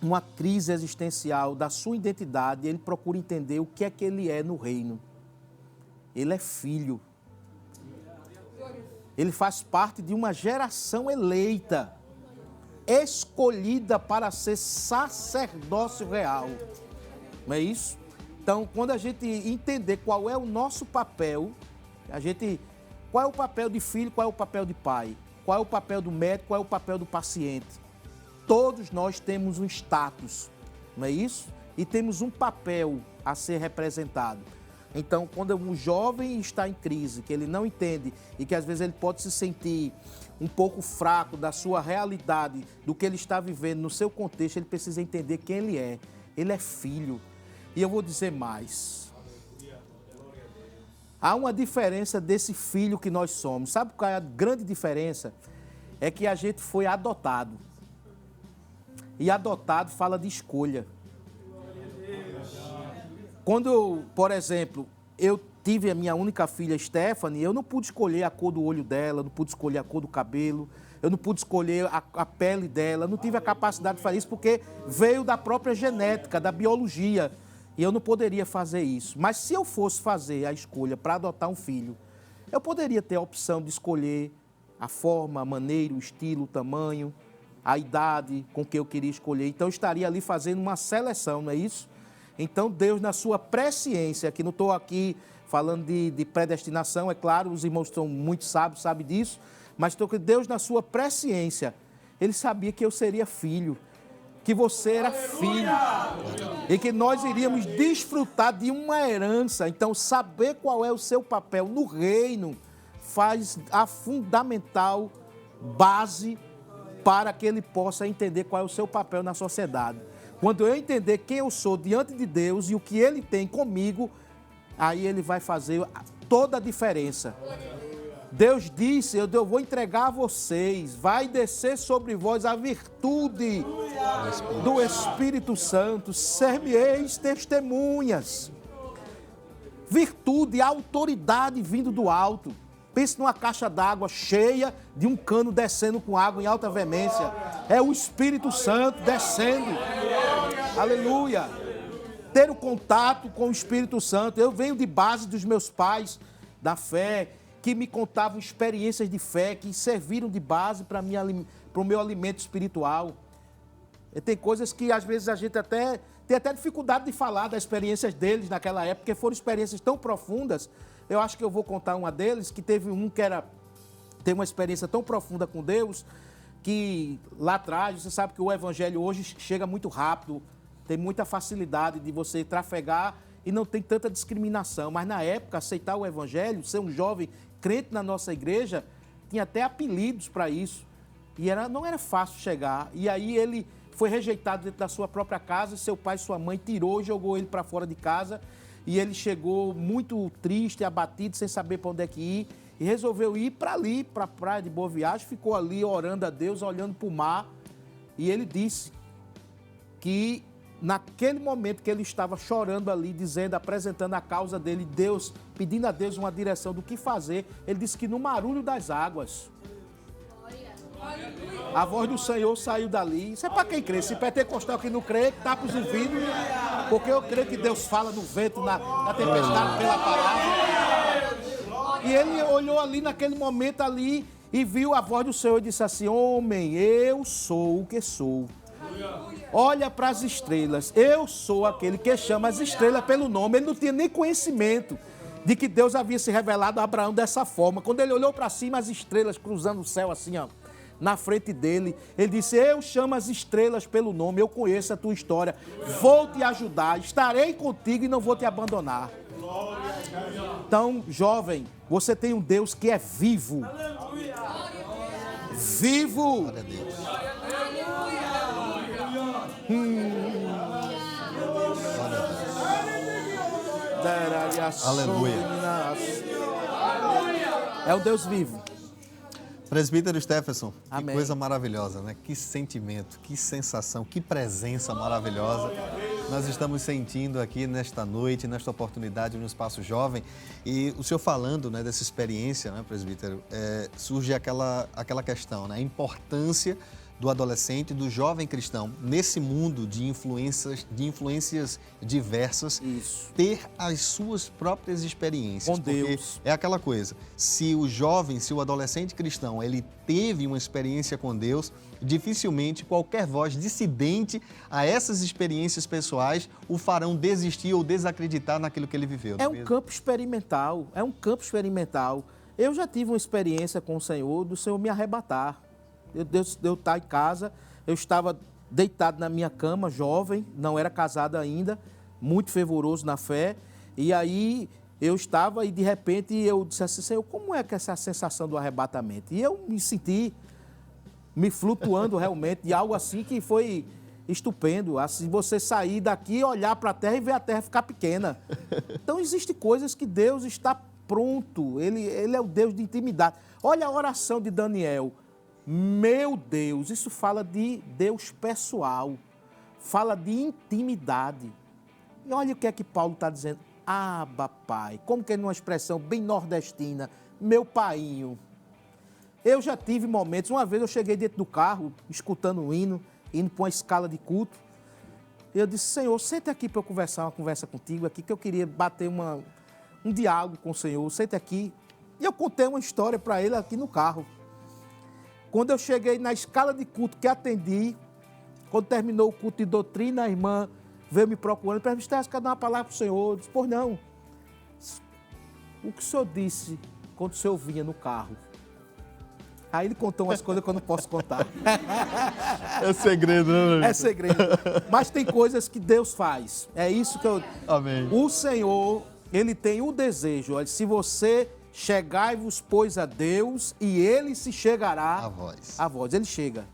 uma crise existencial da sua identidade, ele procura entender o que é que ele é no reino. Ele é filho. Ele faz parte de uma geração eleita, escolhida para ser sacerdócio real. Não é isso? Então, quando a gente entender qual é o nosso papel, qual é o papel de filho, qual é o papel de pai, qual é o papel do médico, qual é o papel do paciente. Todos nós temos um status, não é isso? E temos um papel a ser representado. Então, quando um jovem está em crise, que ele não entende e que às vezes ele pode se sentir um pouco fraco da sua realidade, do que ele está vivendo no seu contexto, ele precisa entender quem ele é. Ele é filho. E eu vou dizer mais. Há uma diferença desse filho que nós somos. Sabe qual é a grande diferença? É que a gente foi adotado. E adotado fala de escolha. Quando, por exemplo, eu tive a minha única filha, Stephanie, eu não pude escolher a cor do olho dela, não pude escolher a cor do cabelo, eu não pude escolher a pele dela, não tive a capacidade de fazer isso porque veio da própria genética, da biologia, e eu não poderia fazer isso. Mas se eu fosse fazer a escolha para adotar um filho, eu poderia ter a opção de escolher a forma, a maneira, o estilo, o tamanho, a idade com que eu queria escolher. Então, eu estaria ali fazendo uma seleção, não é isso? Então, Deus, na sua presciência, que não estou aqui falando de predestinação, é claro, os irmãos são muito sábios, sabem disso, mas Deus, na sua presciência, Ele sabia que eu seria filho, que você era filho, e que nós iríamos desfrutar de uma herança. Então, saber qual é o seu papel no reino faz a fundamental base para que ele possa entender qual é o seu papel na sociedade. Quando eu entender quem eu sou diante de Deus e o que Ele tem comigo, aí Ele vai fazer toda a diferença. Deus disse, eu vou entregar a vocês, vai descer sobre vós a virtude do Espírito Santo, ser-me-eis testemunhas. Virtude, autoridade vindo do alto. Pense numa caixa d'água cheia de um cano descendo com água em alta veemência. É o Espírito Santo descendo. Aleluia. Ter o contato com o Espírito Santo. Eu venho de base dos meus pais da fé, que me contavam experiências de fé, que serviram de base para o meu alimento espiritual. E tem coisas que às vezes a gente tem até dificuldade de falar das experiências deles naquela época, porque foram experiências tão profundas. Eu acho que eu vou contar uma deles, que teve um que tem uma experiência tão profunda com Deus, que lá atrás, você sabe que o evangelho hoje chega muito rápido, tem muita facilidade de você trafegar e não tem tanta discriminação. Mas na época, aceitar o evangelho, ser um jovem crentes na nossa igreja tinham até apelidos para isso. E não era fácil chegar. E aí ele foi rejeitado dentro da sua própria casa, seu pai e sua mãe tirou e jogou ele para fora de casa. E ele chegou muito triste, abatido, sem saber para onde é que ir. E resolveu ir para ali, para a praia de Boa Viagem, ficou ali orando a Deus, olhando para o mar. E ele disse que naquele momento que ele estava chorando ali, dizendo, apresentando a causa dele, Deus, pedindo a Deus uma direção do que fazer, ele disse que no marulho das águas, a voz do Senhor saiu dali. Isso é para quem crê. Se pentecostal que não crê, tapa os ouvidos, porque eu creio que Deus fala no vento, na tempestade, pela palavra. E ele olhou ali naquele momento ali e viu a voz do Senhor e disse assim: homem, eu sou o que sou. Olha para as estrelas, eu sou aquele que chama as estrelas pelo nome. Ele não tinha nem conhecimento de que Deus havia se revelado a Abraão dessa forma. Quando ele olhou para cima, as estrelas cruzando o céu assim, ó, na frente dele, ele disse: eu chamo as estrelas pelo nome, eu conheço a tua história, vou te ajudar, estarei contigo e não vou te abandonar. Então, jovem, você tem um Deus que é vivo. Vivo. Glória a Deus. Aleluia. É o Deus vivo. Presbítero Stephenson, que Amém. coisa maravilhosa, né? Que sentimento, que sensação, que presença maravilhosa nós estamos sentindo aqui nesta noite, nesta oportunidade no Espaço Jovem. E o senhor falando, né, dessa experiência, né, presbítero, surge aquela questão, né? A importância do adolescente, do jovem cristão, nesse mundo de influências diversas, Isso. ter as suas próprias experiências. Com Deus. É aquela coisa, se o jovem, se o adolescente cristão, ele teve uma experiência com Deus, dificilmente qualquer voz dissidente a essas experiências pessoais o farão desistir ou desacreditar naquilo que ele viveu. É um campo experimental, Eu já tive uma experiência com o Senhor, do Senhor me arrebatar. Eu estar em casa, eu estava deitado na minha cama, jovem, não era casado ainda, muito fervoroso na fé, e aí eu estava e de repente eu disse assim: Senhor, como é que é essa sensação do arrebatamento? E eu me senti me flutuando realmente, de algo assim que foi estupendo, assim, você sair daqui, olhar para a terra e ver a terra ficar pequena. Então existem coisas que Deus está pronto, Ele é o Deus de intimidade. Olha a oração de Daniel. Meu Deus, isso fala de Deus pessoal, fala de intimidade. E olha o que é que Paulo está dizendo. Abba, Pai, como que é numa expressão bem nordestina, meu painho. Eu já tive momentos, uma vez eu cheguei dentro do carro, escutando um hino, indo para uma escala de culto. E eu disse: Senhor, senta aqui para eu conversar uma conversa contigo aqui, que eu queria bater um diálogo com o Senhor, senta aqui. E eu contei uma história para ele aqui no carro. Quando eu cheguei na escala de culto que atendi, quando terminou o culto de doutrina, a irmã veio me procurando, perguntou: quer dar uma palavra para o Senhor? Eu disse: pois não. O que o senhor disse quando o senhor vinha no carro? Aí ele contou umas coisas que eu não posso contar. É segredo, né? É segredo. Mas tem coisas que Deus faz. É isso que eu... Amém. O Senhor, Ele tem o desejo. Olha, se você chegai-vos, pois, a Deus, e Ele se chegará a vós. Ele chega.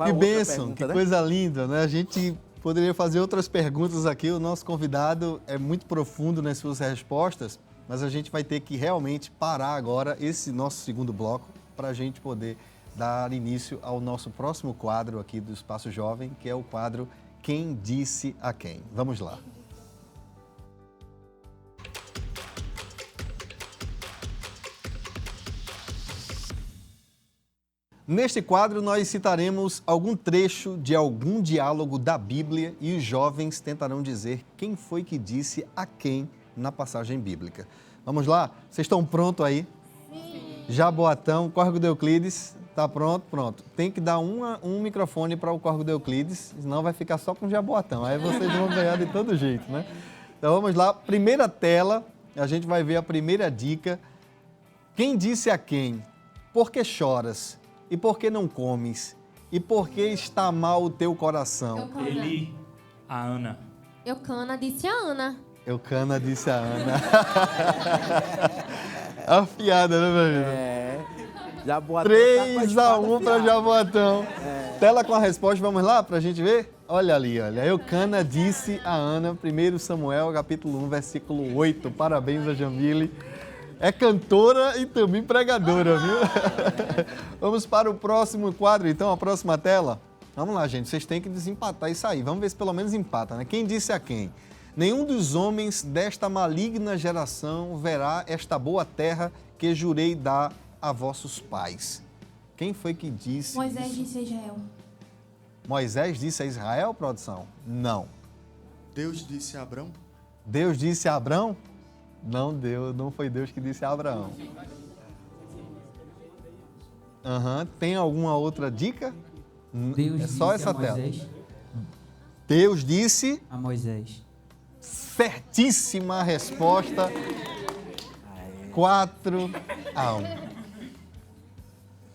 Que bênção, que coisa linda, né? A gente poderia fazer outras perguntas aqui. O nosso convidado é muito profundo nas suas respostas, mas a gente vai ter que realmente parar agora esse nosso segundo bloco para a gente poder dar início ao nosso próximo quadro aqui do Espaço Jovem, que é o quadro Quem Disse a Quem. Vamos lá. Neste quadro, nós citaremos algum trecho de algum diálogo da Bíblia e os jovens tentarão dizer quem foi que disse a quem na passagem bíblica. Vamos lá? Vocês estão prontos aí? Sim. Jaboatão, Córrego de Euclides, tá pronto? Pronto. Tem que dar um microfone para o Córrego de Euclides, senão vai ficar só com Jaboatão. Aí vocês vão ganhar de todo jeito, né? Então vamos lá. Primeira tela, a gente vai ver a primeira dica. Quem disse a quem? Por que choras? E por que não comes? E por que está mal o teu coração? Ele, a Ana. Eucana disse a Ana. Eucana disse a Ana. Afiada, né, meu amigo? É. Jaboatão 3-1 para Jaboatão. Tela com a resposta, vamos lá pra gente ver? Olha ali, olha. Eucana disse a Ana, 1 Samuel, capítulo 1, versículo 8. Parabéns a Jamile. É cantora e também pregadora, viu? Vamos para o próximo quadro, então, a próxima tela. Vamos lá, gente, vocês têm que desempatar isso aí. Vamos ver se pelo menos empata, né? Quem disse a quem? Nenhum dos homens desta maligna geração verá esta boa terra que jurei dar a vossos pais. Quem foi que disse Moisés isso? disse a Israel. Moisés disse a Israel, produção? Não. Deus disse a Abrão? Deus disse a Abrão? Não foi Deus que disse a Abraão. Tem alguma outra dica? Deus É só disse essa a tela. Moisés, Deus disse, a Moisés. certíssima resposta. 4-1.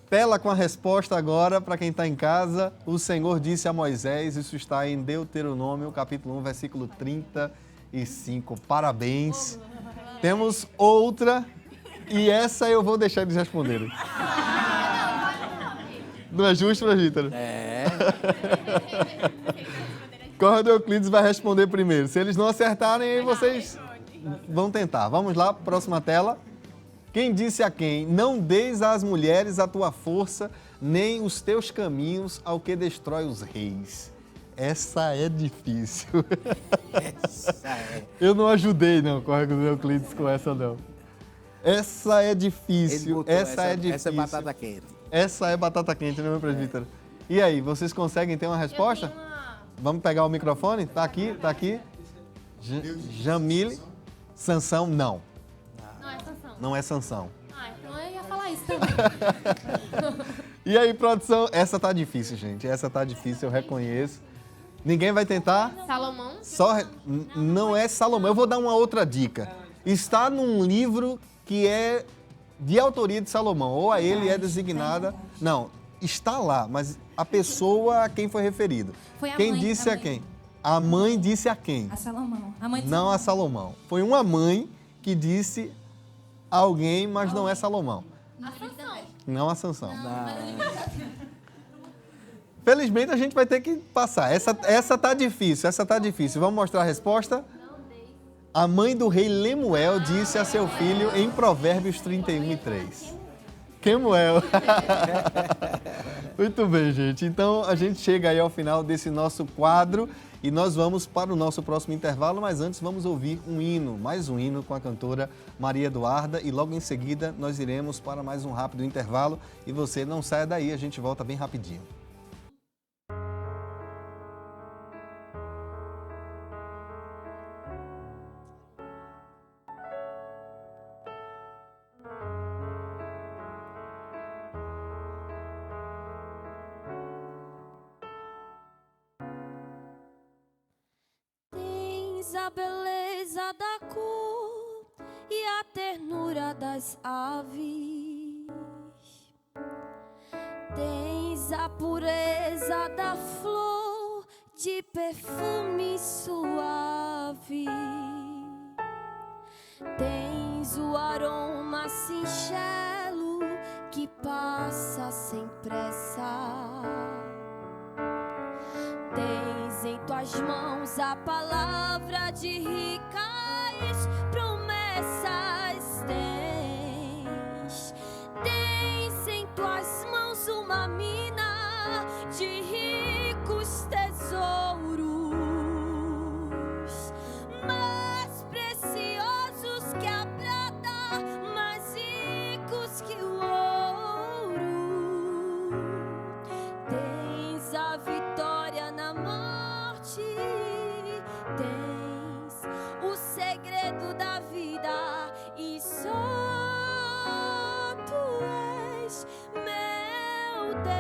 Tela com a resposta agora para quem está em casa. O Senhor disse a Moisés, isso está em Deuteronômio, capítulo 1, versículo 35. Parabéns. Temos outra e essa eu vou deixar eles responderem. Não é justo, presbítero? É. Conrado Euclides vai responder primeiro. Se eles não acertarem, aí vocês vão tentar. Vamos lá, próxima tela. Quem disse a quem? Não deis às mulheres a tua força, nem os teus caminhos ao que destrói os reis. Essa é difícil. Eu não ajudei, não, Conrado Euclides, com essa, não. Essa é difícil. Essa é difícil. Essa é batata quente. Essa é batata quente, né, meu presbítero? E aí, vocês conseguem ter uma resposta? Vamos pegar o microfone? Tá aqui, tá aqui. Jamile. Sansão, não. Não é Sansão. Não é Sansão. Então eu ia falar isso também. E aí, produção? Essa tá difícil, gente. Essa tá difícil, eu reconheço. Ninguém vai tentar? Salomão? Não é Salomão. Eu vou dar uma outra dica. Está num livro que é de autoria de Salomão. Ou a ele é designada... Não, está lá, mas a pessoa a quem foi referido. Foi a Quem mãe, disse a a mãe. quem? A mãe disse a quem? A Salomão. A mãe de Não a Salomão. Foi uma mãe que disse a alguém, mas não é Salomão. A Sansão. Não a Sansão. Felizmente a gente vai ter que passar. Essa tá difícil. Vamos mostrar a resposta? A mãe do rei Lemuel disse a seu filho em Provérbios 31:3. Quemuel. Muito bem, gente. Então a gente chega aí ao final desse nosso quadro e nós vamos para o nosso próximo intervalo, mas antes vamos ouvir um hino, mais um hino com a cantora Maria Eduarda e logo em seguida nós iremos para mais um rápido intervalo e você não saia daí, a gente volta bem rapidinho. A beleza da cor e a ternura das aves. Tens a pureza da flor de perfume suave. Tens o aroma singelo que passa sem pressa. Tens em tuas mãos a palavra de ricas promessas. Tens em tuas mãos uma mina de ricos tesouros, mais preciosos que a prata, mais ricos que o ouro. Tens a vitória na morte, tens o segredo da vida e só tu és meu Deus.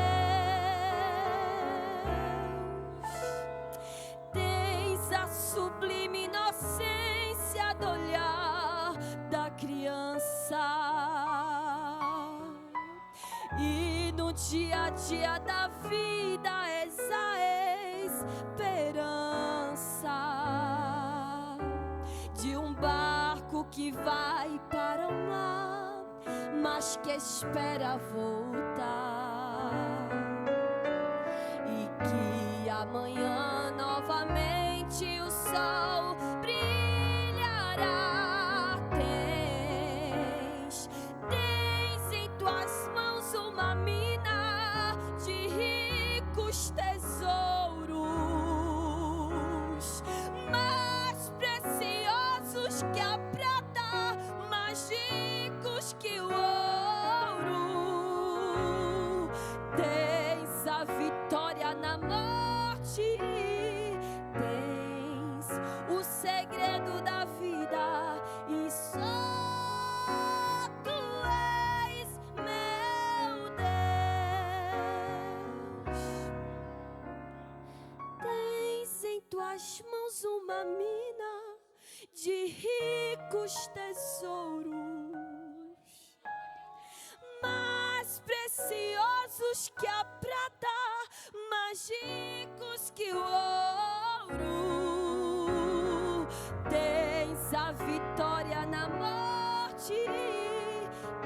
Tens a sublime inocência do olhar da criança e no dia a dia da vida és a esperança de um barco que vai para o mar mas que espera voltar, e que amanhã novamente o sol brilhará. Tens em tuas mãos uma mina de ricos tesouros, mais preciosos que a prata, mais ricos que o ouro. Tens a vitória na morte, tens o segredo da vida, e só tu és meu Deus. Tens em tuas mãos uma mina de ricos tesouros, mais preciosos que a prata, mais ricos que o ouro. Tens a vitória na morte,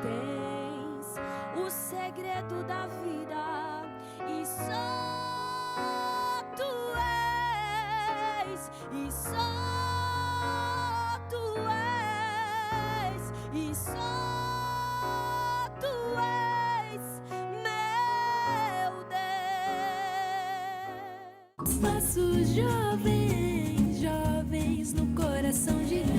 tens o segredo da vida, e só tu és, e só tu és, e só tu és meu Deus. Espaço Jovem, jovens no coração de Deus.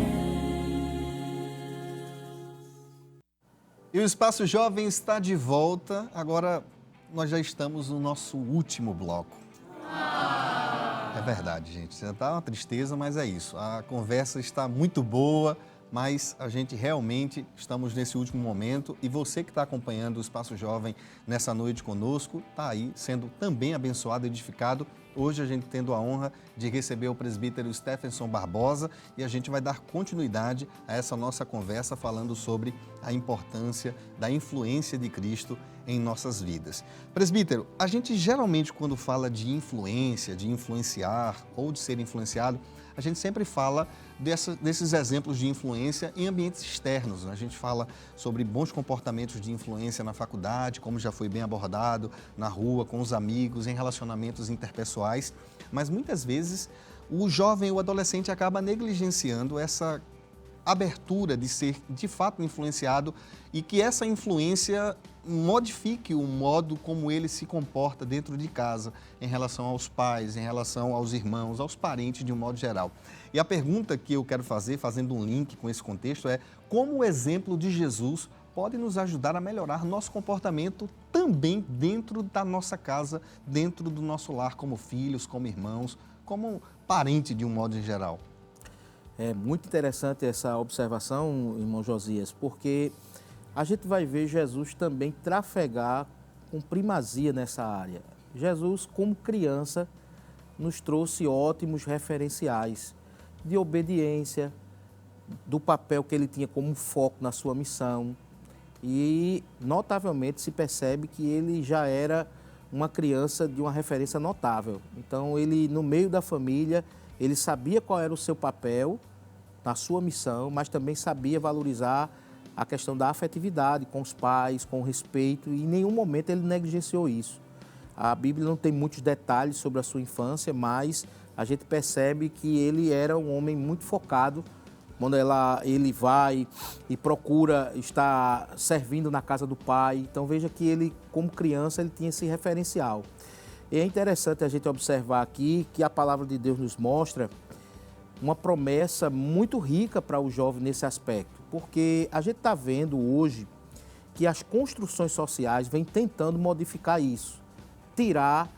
E o Espaço Jovem está de volta. Agora nós já estamos no nosso último bloco. É verdade, gente. Está uma tristeza, mas é isso. A conversa está muito boa, mas a gente realmente estamos nesse último momento. E você que está acompanhando o Espaço Jovem nessa noite conosco, está aí sendo também abençoado, edificado. Hoje a gente tendo a honra de receber o presbítero Stephenson Barbosa, e a gente vai dar continuidade a essa nossa conversa falando sobre a importância da influência de Cristo em nossas vidas. Presbítero, a gente geralmente quando fala de influência, de influenciar ou de ser influenciado, a gente sempre fala desses exemplos de influência em ambientes externos. A gente fala sobre bons comportamentos de influência na faculdade, como já foi bem abordado, na rua, com os amigos, em relacionamentos interpessoais, mas muitas vezes o jovem ou adolescente acaba negligenciando essa abertura de ser de fato influenciado, e que essa influência modifique o modo como ele se comporta dentro de casa, em relação aos pais, em relação aos irmãos, aos parentes de um modo geral. E a pergunta que eu quero fazer, fazendo um link com esse contexto, é como o exemplo de Jesus pode nos ajudar a melhorar nosso comportamento também dentro da nossa casa, dentro do nosso lar, como filhos, como irmãos, como parente de um modo em geral. É muito interessante essa observação, irmão Josias, porque a gente vai ver Jesus também trafegar com primazia nessa área. Jesus, como criança, nos trouxe ótimos referenciais de obediência, do papel que ele tinha como foco na sua missão, e notavelmente se percebe que ele já era uma criança de uma referência notável. Então ele, no meio da família, ele sabia qual era o seu papel na sua missão, mas também sabia valorizar a questão da afetividade com os pais, com o respeito, e em nenhum momento ele negligenciou isso. A Bíblia não tem muitos detalhes sobre a sua infância, mas a gente percebe que ele era um homem muito focado quando ele vai e procura estar servindo na casa do pai. Então veja que ele, como criança, ele tinha esse referencial. E é interessante a gente observar aqui que a palavra de Deus nos mostra uma promessa muito rica para o jovem nesse aspecto, porque a gente está vendo hoje que as construções sociais vêm tentando modificar isso, tirar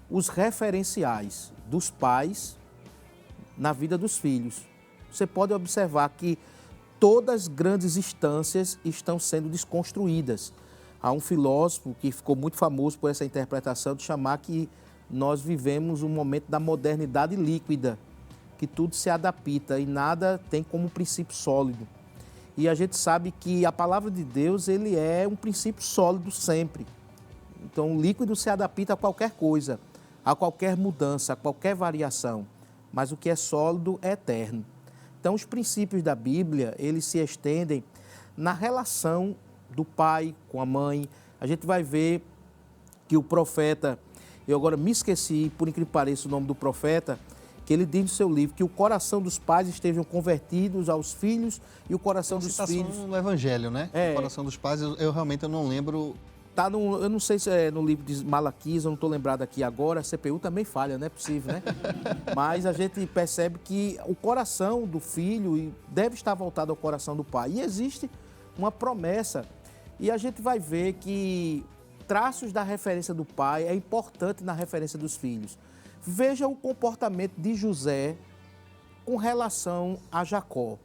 os referenciais dos pais na vida dos filhos. Você pode observar que todas as grandes instâncias estão sendo desconstruídas. Há um filósofo que ficou muito famoso por essa interpretação de chamar que nós vivemos um momento da modernidade líquida, que tudo se adapta e nada tem como princípio sólido. E a gente sabe que a palavra de Deus, ele é um princípio sólido sempre. Então, o líquido se adapta a qualquer coisa, a qualquer mudança, a qualquer variação. Mas o que é sólido é eterno. Então, os princípios da Bíblia, eles se estendem na relação do pai com a mãe. A gente vai ver que o profeta, eu agora me esqueci, por incrível que pareça, o nome do profeta, que ele diz no seu livro que o coração dos pais estejam convertidos aos filhos e o coração dos filhos... no Evangelho, né? O coração dos pais, eu realmente não lembro... Tá no, eu não sei se é no livro de Malaquias, eu não estou lembrado aqui agora, a CPU também falha, não é possível, né? Mas a gente percebe que o coração do filho deve estar voltado ao coração do pai. E existe uma promessa. E a gente vai ver que traços da referência do pai é importante na referência dos filhos. Veja o comportamento de José com relação a Jacó.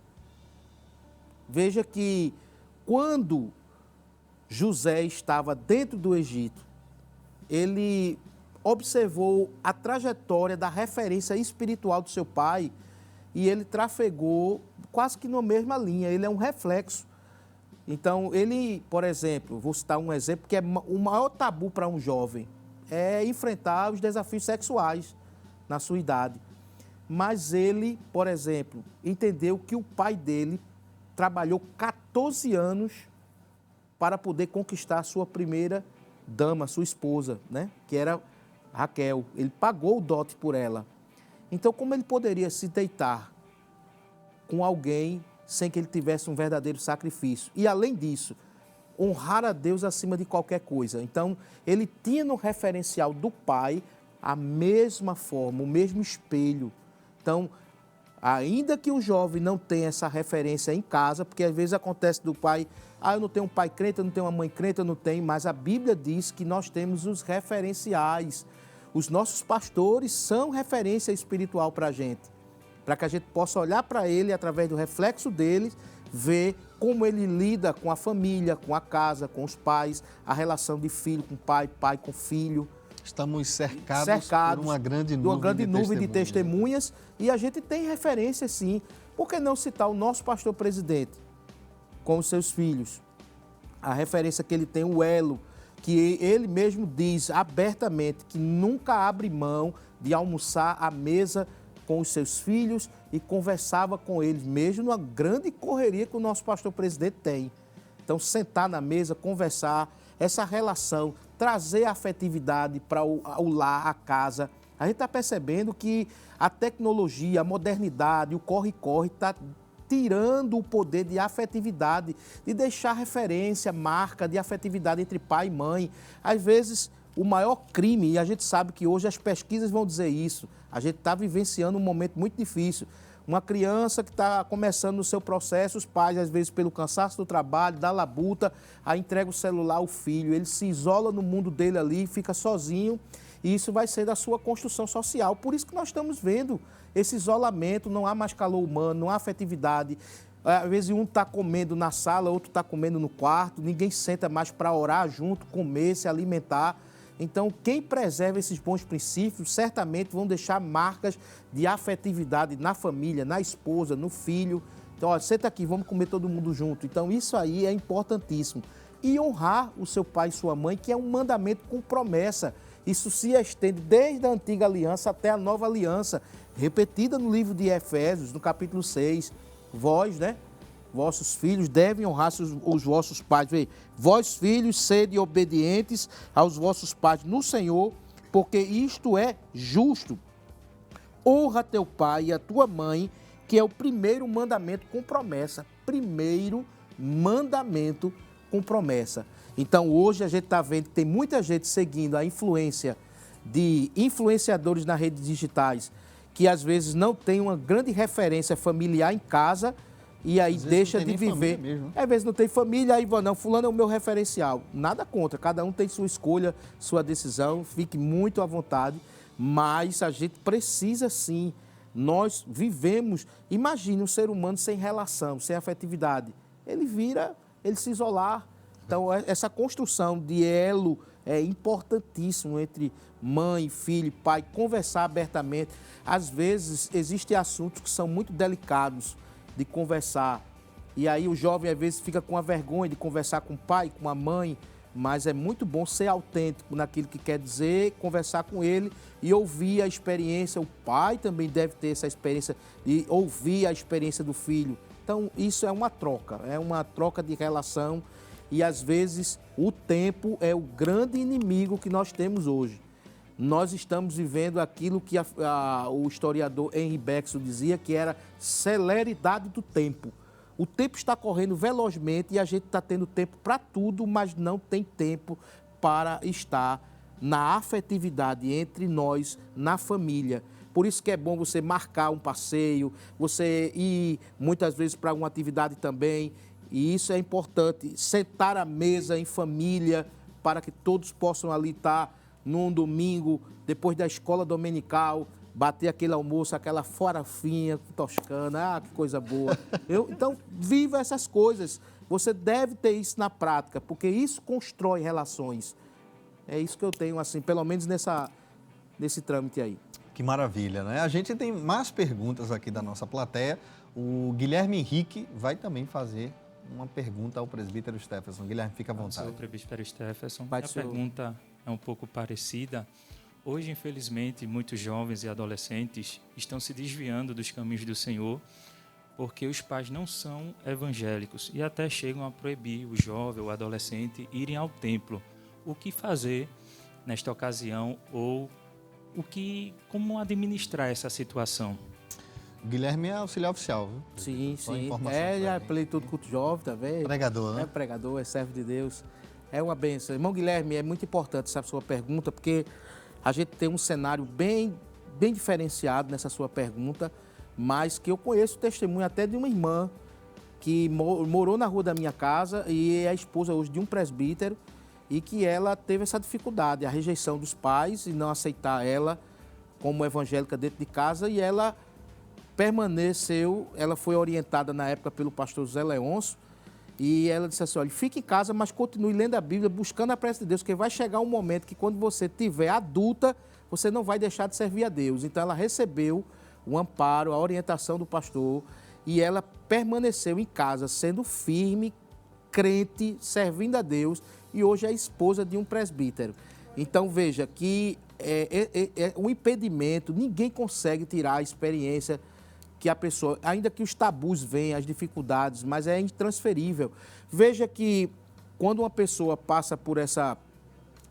Veja que quando José estava dentro do Egito, ele observou a trajetória da referência espiritual do seu pai e ele trafegou quase que na mesma linha, ele é um reflexo. Então, ele, por exemplo, vou citar um exemplo que é o maior tabu para um jovem, é enfrentar os desafios sexuais na sua idade. Mas ele, por exemplo, entendeu que o pai dele trabalhou 14 anos para poder conquistar a sua primeira dama, sua esposa, né? Que era Raquel. Ele pagou o dote por ela. Então, como ele poderia se deitar com alguém sem que ele tivesse um verdadeiro sacrifício? E, além disso, honrar a Deus acima de qualquer coisa. Então, ele tinha no referencial do pai a mesma forma, o mesmo espelho. Então, ainda que o jovem não tenha essa referência em casa, porque às vezes acontece do pai, eu não tenho um pai crente, eu não tenho uma mãe crente, eu não tenho, mas a Bíblia diz que nós temos os referenciais. Os nossos pastores são referência espiritual para a gente, para que a gente possa olhar para ele através do reflexo dele, ver como ele lida com a família, com a casa, com os pais, a relação de filho com pai, pai com filho. Estamos cercados por uma grande nuvem de testemunhas e a gente tem referência, sim. Por que não citar o nosso pastor presidente com os seus filhos? A referência que ele tem, o elo, que ele mesmo diz abertamente que nunca abre mão de almoçar à mesa com os seus filhos e conversava com eles, mesmo numa grande correria que o nosso pastor presidente tem. Então, sentar na mesa, conversar, essa relação, trazer a afetividade para o lar, a casa. A gente está percebendo que a tecnologia, a modernidade, o corre-corre está tirando o poder de afetividade, de deixar referência, marca de afetividade entre pai e mãe. Às vezes, o maior crime, e a gente sabe que hoje as pesquisas vão dizer isso, a gente está vivenciando um momento muito difícil. Uma criança que está começando no seu processo, os pais, às vezes, pelo cansaço do trabalho, da labuta, aí entrega o celular ao filho, ele se isola no mundo dele ali, fica sozinho, e isso vai ser da sua construção social. Por isso que nós estamos vendo esse isolamento, não há mais calor humano, não há afetividade. Às vezes um está comendo na sala, outro está comendo no quarto, ninguém senta mais para orar junto, comer, se alimentar. Então, quem preserva esses bons princípios, certamente vão deixar marcas de afetividade na família, na esposa, no filho. Então, olha, senta aqui, vamos comer todo mundo junto. Então, isso aí é importantíssimo. E honrar o seu pai e sua mãe, que é um mandamento com promessa. Isso se estende desde a antiga aliança até a nova aliança, repetida no livro de Efésios, no capítulo 6. Vós, né? Vossos filhos devem honrar os vossos pais. Vê, vós, filhos, sede obedientes aos vossos pais no Senhor, porque isto é justo. Honra teu pai e a tua mãe, que é o primeiro mandamento com promessa. Primeiro mandamento com promessa. Então, hoje a gente está vendo que tem muita gente seguindo a influência de influenciadores nas redes digitais, que às vezes não tem uma grande referência familiar em casa, e aí deixa de viver. Às vezes não tem família, aí não, fulano é o meu referencial. Nada contra, cada um tem sua escolha, sua decisão, fique muito à vontade, mas a gente precisa sim, nós vivemos, imagine um ser humano sem relação, sem afetividade, ele se isolar. Então essa construção de elo é importantíssimo entre mãe, filho, pai, conversar abertamente. Às vezes existem assuntos que são muito delicados de conversar. E aí o jovem às vezes fica com a vergonha de conversar com o pai, com a mãe, mas é muito bom ser autêntico naquilo que quer dizer, conversar com ele e ouvir a experiência. O pai também deve ter essa experiência de ouvir a experiência do filho. Então isso é uma troca de relação E às vezes o tempo é o grande inimigo que nós temos hoje. Nós estamos vivendo aquilo que o historiador Henri Bergson dizia, que era celeridade do tempo. O tempo está correndo velozmente e a gente está tendo tempo para tudo, mas não tem tempo para estar na afetividade entre nós, na família. Por isso que é bom você marcar um passeio, você ir muitas vezes para uma atividade também. E isso é importante, sentar à mesa em família para que todos possam ali estar num domingo, depois da escola dominical, bater aquele almoço, aquela farofinha toscana, que coisa boa. Então, viva essas coisas. Você deve ter isso na prática, porque isso constrói relações. É isso que eu tenho, assim, pelo menos nesse trâmite aí. Que maravilha, né? A gente tem mais perguntas aqui da nossa plateia. O Guilherme Henrique vai também fazer uma pergunta ao presbítero Stephenson. Guilherme, fica à vontade. Sou o presbítero Stephenson. Vai, A senhor. pergunta é um pouco parecida. Hoje, infelizmente, muitos jovens e adolescentes estão se desviando dos caminhos do Senhor porque os pais não são evangélicos e até chegam a proibir o jovem ou adolescente irem ao templo. O que fazer nesta ocasião ou como administrar essa situação? O Guilherme é auxiliar oficial, viu? Sim, Só sim. informação Já pra falei tudo culto jovem também. Pregador, né? É pregador, é servo de Deus. É uma bênção. Irmão Guilherme, é muito importante essa sua pergunta, porque a gente tem um cenário bem diferenciado nessa sua pergunta, mas que eu conheço o testemunho até de uma irmã que morou na rua da minha casa e é a esposa hoje de um presbítero e que ela teve essa dificuldade, a rejeição dos pais e não aceitar ela como evangélica dentro de casa, e ela permaneceu, ela foi orientada na época pelo pastor José Leôncio, e ela disse assim, olha, fique em casa, mas continue lendo a Bíblia, buscando a presença de Deus, porque vai chegar um momento que quando você tiver adulta, você não vai deixar de servir a Deus. Então ela recebeu o amparo, a orientação do pastor, e ela permaneceu em casa, sendo firme, crente, servindo a Deus, e hoje é esposa de um presbítero. Então veja que é um impedimento, ninguém consegue tirar a experiência que a pessoa, ainda que os tabus venham, as dificuldades, mas é intransferível. Veja que quando uma pessoa passa por essa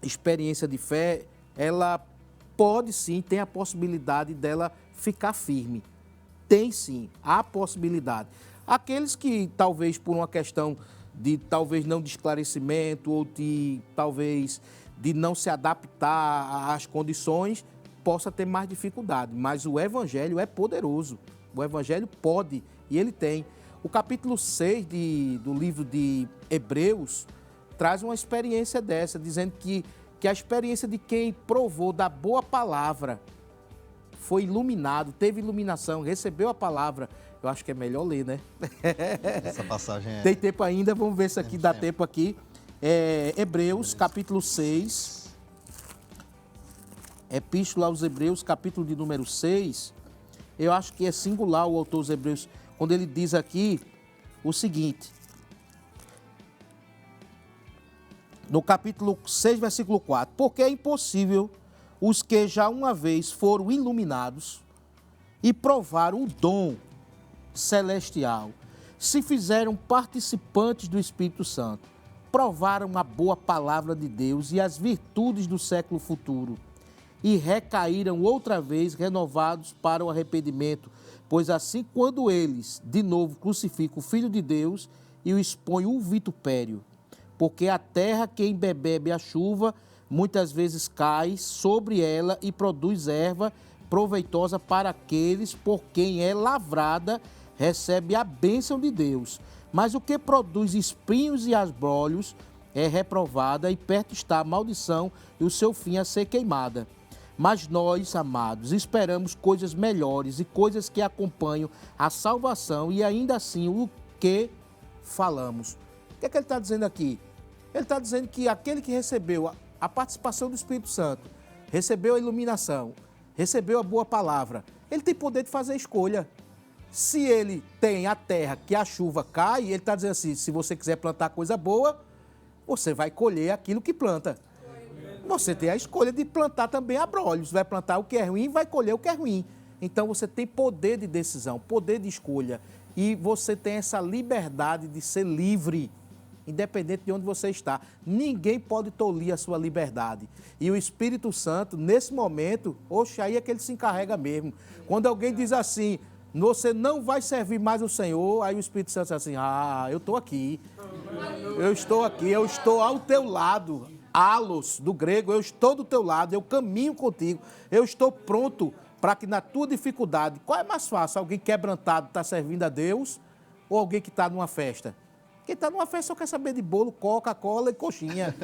experiência de fé, ela pode sim, tem a possibilidade dela ficar firme. Tem sim, há possibilidade. Aqueles que talvez por uma questão de talvez não de esclarecimento ou de talvez de não se adaptar às condições, possa ter mais dificuldade. Mas o Evangelho é poderoso. O Evangelho pode, e ele tem. O capítulo 6 do livro de Hebreus traz uma experiência dessa, dizendo que a experiência de quem provou da boa palavra, foi iluminado, teve iluminação, recebeu a palavra. Eu acho que é melhor ler, né? Essa passagem é... Tem tempo ainda, vamos ver se aqui dá tempo aqui. Hebreus, capítulo 6. Epístola aos Hebreus, capítulo de número 6. Eu acho que é singular o autor dos Hebreus, quando ele diz aqui o seguinte. No capítulo 6, versículo 4. Porque é impossível os que já uma vez foram iluminados e provaram o dom celestial, se fizeram participantes do Espírito Santo, provaram a boa palavra de Deus e as virtudes do século futuro, e recaíram outra vez renovados para o arrependimento, pois assim quando eles de novo crucificam o Filho de Deus e o expõem o vitupério, porque a terra que embebebe a chuva muitas vezes cai sobre ela e produz erva proveitosa para aqueles por quem é lavrada, recebe a bênção de Deus. Mas o que produz espinhos e asbrolhos é reprovada, e perto está a maldição e o seu fim a ser queimada. Mas nós, amados, esperamos coisas melhores e coisas que acompanham a salvação, e ainda assim o que falamos. O que é que ele está dizendo aqui? Ele está dizendo que aquele que recebeu a participação do Espírito Santo, recebeu a iluminação, recebeu a boa palavra, ele tem poder de fazer escolha. Se ele tem a terra que a chuva cai, ele está dizendo assim, se você quiser plantar coisa boa, você vai colher aquilo que planta. Você tem a escolha de plantar também abrolhos, vai plantar o que é ruim, vai colher o que é ruim. Então você tem poder de decisão, poder de escolha, e você tem essa liberdade de ser livre. independente de onde você está. Ninguém pode tolir a sua liberdade. E o Espírito Santo, nesse momento, oxe, aí é que ele se encarrega mesmo. Quando alguém diz assim, você não vai servir mais o Senhor, aí o Espírito Santo diz assim, eu estou aqui. Eu estou aqui, eu estou ao teu lado. Alos, do grego, eu estou do teu lado, eu caminho contigo, eu estou pronto para que na tua dificuldade, qual é mais fácil? Alguém quebrantado está servindo a Deus ou alguém que está numa festa? Quem está numa festa só quer saber de bolo, Coca-Cola e coxinha.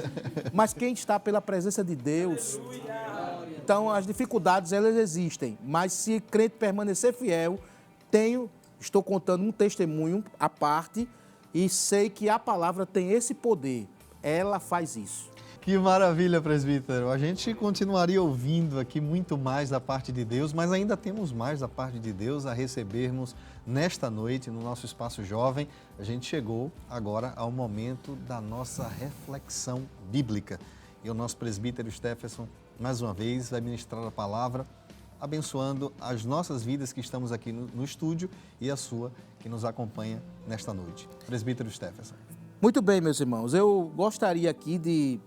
Mas quem está pela presença de Deus... Então, as dificuldades, elas existem. Mas se crente permanecer fiel, estou contando um testemunho à parte e sei que a palavra tem esse poder. Ela faz isso. Que maravilha, presbítero. A gente continuaria ouvindo aqui muito mais da parte de Deus, mas ainda temos mais da parte de Deus a recebermos nesta noite no nosso Espaço Jovem. A gente chegou agora ao momento da nossa reflexão bíblica. E o nosso presbítero Stephenson, mais uma vez, vai ministrar a palavra, abençoando as nossas vidas que estamos aqui no estúdio e a sua que nos acompanha nesta noite. Presbítero Stephenson. Muito bem, meus irmãos. Eu gostaria aqui de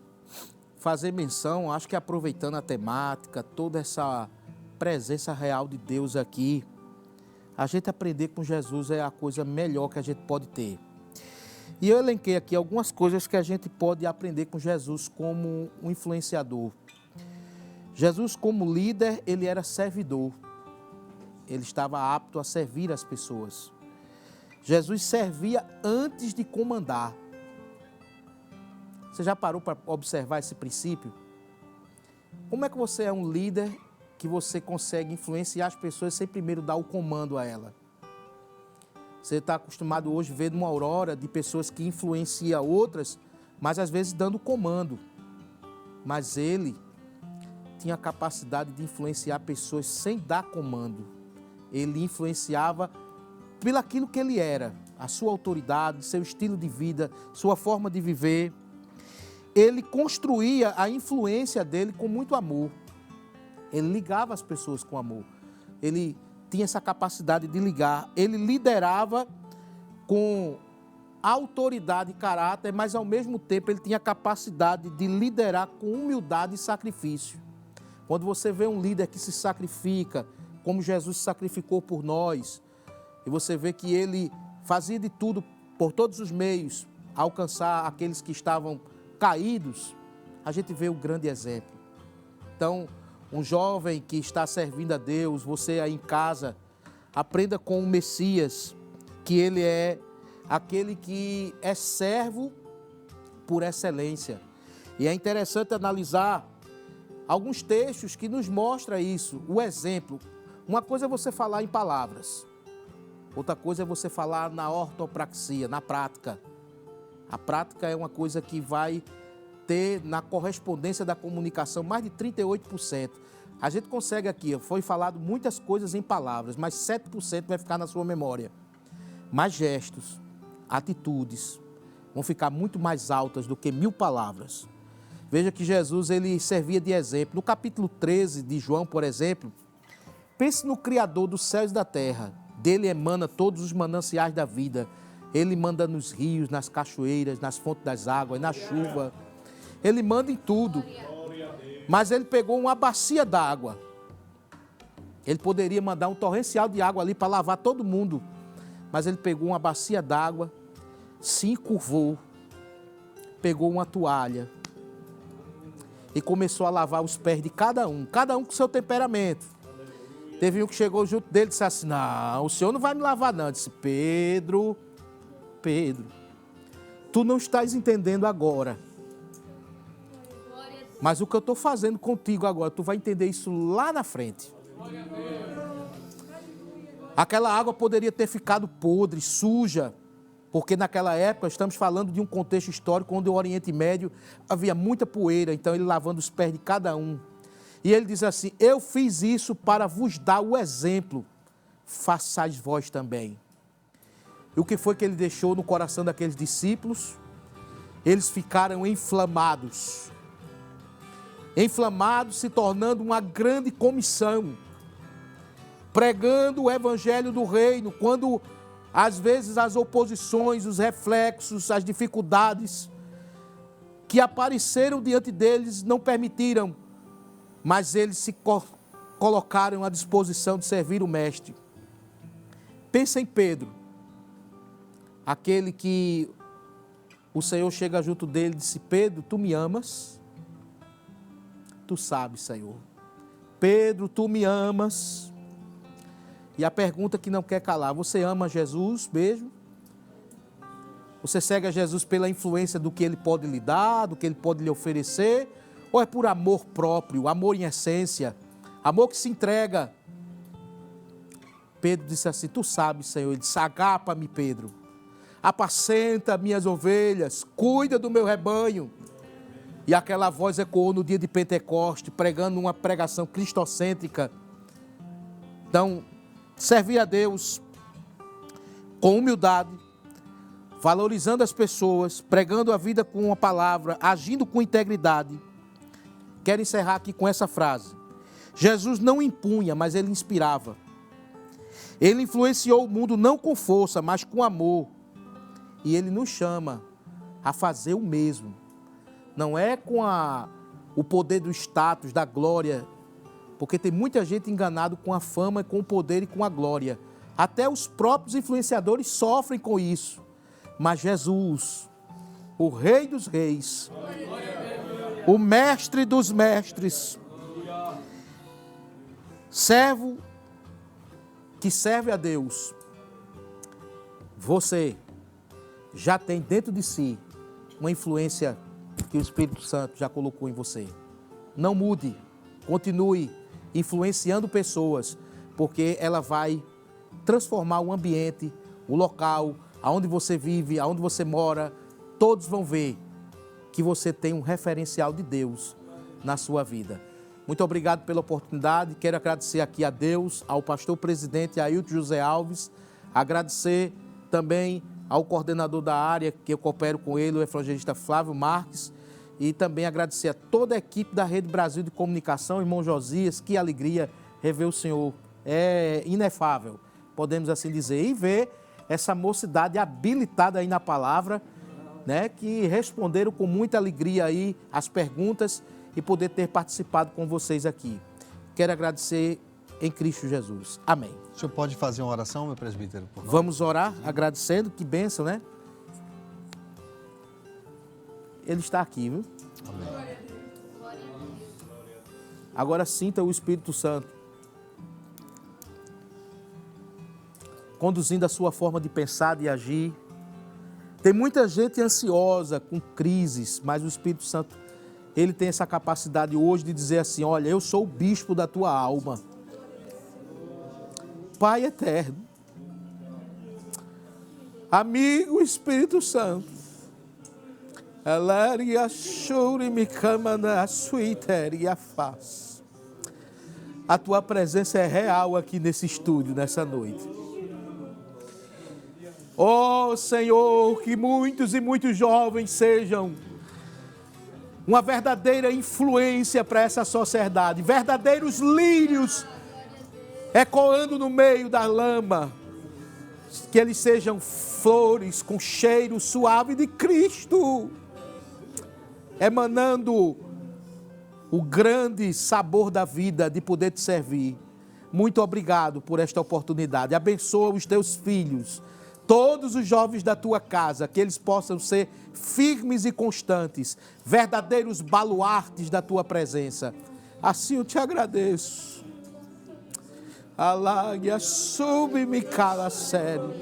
fazer menção, acho que aproveitando a temática, toda essa presença real de Deus aqui, a gente aprender com Jesus é a coisa melhor que a gente pode ter. E eu elenquei aqui algumas coisas que a gente pode aprender com Jesus como um influenciador. Jesus, como líder, ele era servidor. Ele estava apto a servir as pessoas. Jesus servia antes de comandar. Você já parou para observar esse princípio? Como é que você é um líder que você consegue influenciar as pessoas sem primeiro dar o comando a ela? Você está acostumado hoje a ver numa aurora de pessoas que influenciam outras, mas às vezes dando comando. Mas ele tinha a capacidade de influenciar pessoas sem dar comando. Ele influenciava pelo aquilo que ele era, a sua autoridade, seu estilo de vida, sua forma de viver. Ele construía a influência dele com muito amor. Ele ligava as pessoas com amor. Ele tinha essa capacidade de ligar. Ele liderava com autoridade e caráter, mas ao mesmo tempo ele tinha a capacidade de liderar com humildade e sacrifício. Quando você vê um líder que se sacrifica, como Jesus se sacrificou por nós, e você vê que ele fazia de tudo por todos os meios, alcançar aqueles que estavam caídos, a gente vê um grande exemplo. Então, um jovem que está servindo a Deus, você aí em casa, aprenda com o Messias, que ele é aquele que é servo por excelência. E é interessante analisar alguns textos que nos mostram isso, o exemplo. Uma coisa é você falar em palavras, outra coisa é você falar na ortopraxia, na prática. A prática é uma coisa que vai ter na correspondência da comunicação mais de 38%. A gente consegue aqui, foi falado muitas coisas em palavras, mas 7% vai ficar na sua memória. Mas gestos, atitudes, vão ficar muito mais altas do que 1000 palavras. Veja que Jesus, ele servia de exemplo. No capítulo 13 de João, por exemplo, pense no Criador dos céus e da terra. Dele emana todos os mananciais da vida. Ele manda nos rios, nas cachoeiras, nas fontes das águas, na chuva. Ele manda em tudo. Mas ele pegou uma bacia d'água. Ele poderia mandar um torrencial de água ali para lavar todo mundo. Mas ele pegou uma bacia d'água, se encurvou, pegou uma toalha e começou a lavar os pés de cada um com seu temperamento. Teve um que chegou junto dele e disse assim, não, o senhor não vai me lavar não. Eu disse, Pedro, tu não estás entendendo agora. Mas o que eu estou fazendo contigo agora, tu vai entender isso lá na frente. Aquela água poderia ter ficado podre, suja, porque naquela época estamos falando de um contexto histórico onde o Oriente Médio havia muita poeira, então ele lavando os pés de cada um. E ele diz assim, eu fiz isso para vos dar o exemplo, façais vós também. E o que foi que ele deixou no coração daqueles discípulos? Eles ficaram inflamados. Inflamados, se tornando uma grande comissão. Pregando o evangelho do reino. Quando Às vezes as oposições, os reflexos, as dificuldades que apareceram diante deles não permitiram, mas eles se colocaram à disposição de servir o Mestre. Pensa em Pedro, aquele que o Senhor chega junto dele e disse: Pedro, tu me amas? Tu sabes, Senhor. Pedro, tu me amas? E a pergunta que não quer calar: você ama Jesus? Beijo. Você segue a Jesus pela influência do que Ele pode lhe dar, do que Ele pode lhe oferecer? Ou é por amor próprio, amor em essência, amor que se entrega? Pedro disse assim: tu sabes, Senhor. Ele disse: agapa-me, Pedro. Apacenta minhas ovelhas, cuida do meu rebanho. E aquela voz ecoou no dia de Pentecoste, pregando uma pregação cristocêntrica. Então, servir a Deus com humildade, valorizando as pessoas, pregando a vida com uma palavra, agindo com integridade. Quero encerrar aqui com essa frase. Jesus não impunha, mas Ele inspirava. Ele influenciou o mundo não com força, mas com amor. E Ele nos chama a fazer o mesmo. Não é com o poder do status, da glória, porque tem muita gente enganado com a fama, com o poder e com a glória. Até os próprios influenciadores sofrem com isso. Mas Jesus, o Rei dos Reis, o Mestre dos Mestres, servo que serve a Deus, você já tem dentro de si uma influência que o Espírito Santo já colocou em você. Não mude, continue influenciando pessoas, porque ela vai transformar o ambiente, o local, aonde você vive, aonde você mora. Todos vão ver que você tem um referencial de Deus na sua vida. Muito obrigado pela oportunidade. Quero agradecer aqui a Deus, ao pastor presidente Ailton José Alves, agradecer também ao coordenador da área, que eu coopero com ele, o evangelista Flávio Marques, e também agradecer a toda a equipe da Rede Brasil de Comunicação, irmão Josias. Que alegria rever o senhor, é inefável, podemos assim dizer, e ver essa mocidade habilitada aí na palavra, né, que responderam com muita alegria aí as perguntas e poder ter participado com vocês aqui. Quero agradecer em Cristo Jesus. Amém. O senhor pode fazer uma oração, meu presbítero? Por favor? Vamos orar agradecendo, que bênção, né? Ele está aqui, viu? Amém. Agora sinta o Espírito Santo conduzindo a sua forma de pensar, de agir. Tem muita gente ansiosa, com crises, mas o Espírito Santo, ele tem essa capacidade hoje de dizer assim: olha, eu sou o bispo da tua alma. Pai eterno, amigo Espírito Santo, a tua presença é real aqui nesse estúdio, nessa noite. Oh Senhor, que muitos e muitos jovens sejam uma verdadeira influência para essa sociedade, verdadeiros lírios ecoando no meio da lama, que eles sejam flores com cheiro suave de Cristo, emanando o grande sabor da vida de poder te servir. Muito obrigado por esta oportunidade. Abençoa os teus filhos, todos os jovens da tua casa, que eles possam ser firmes e constantes, verdadeiros baluartes da tua presença. Assim eu te agradeço. Alague, sube-me, cala sério.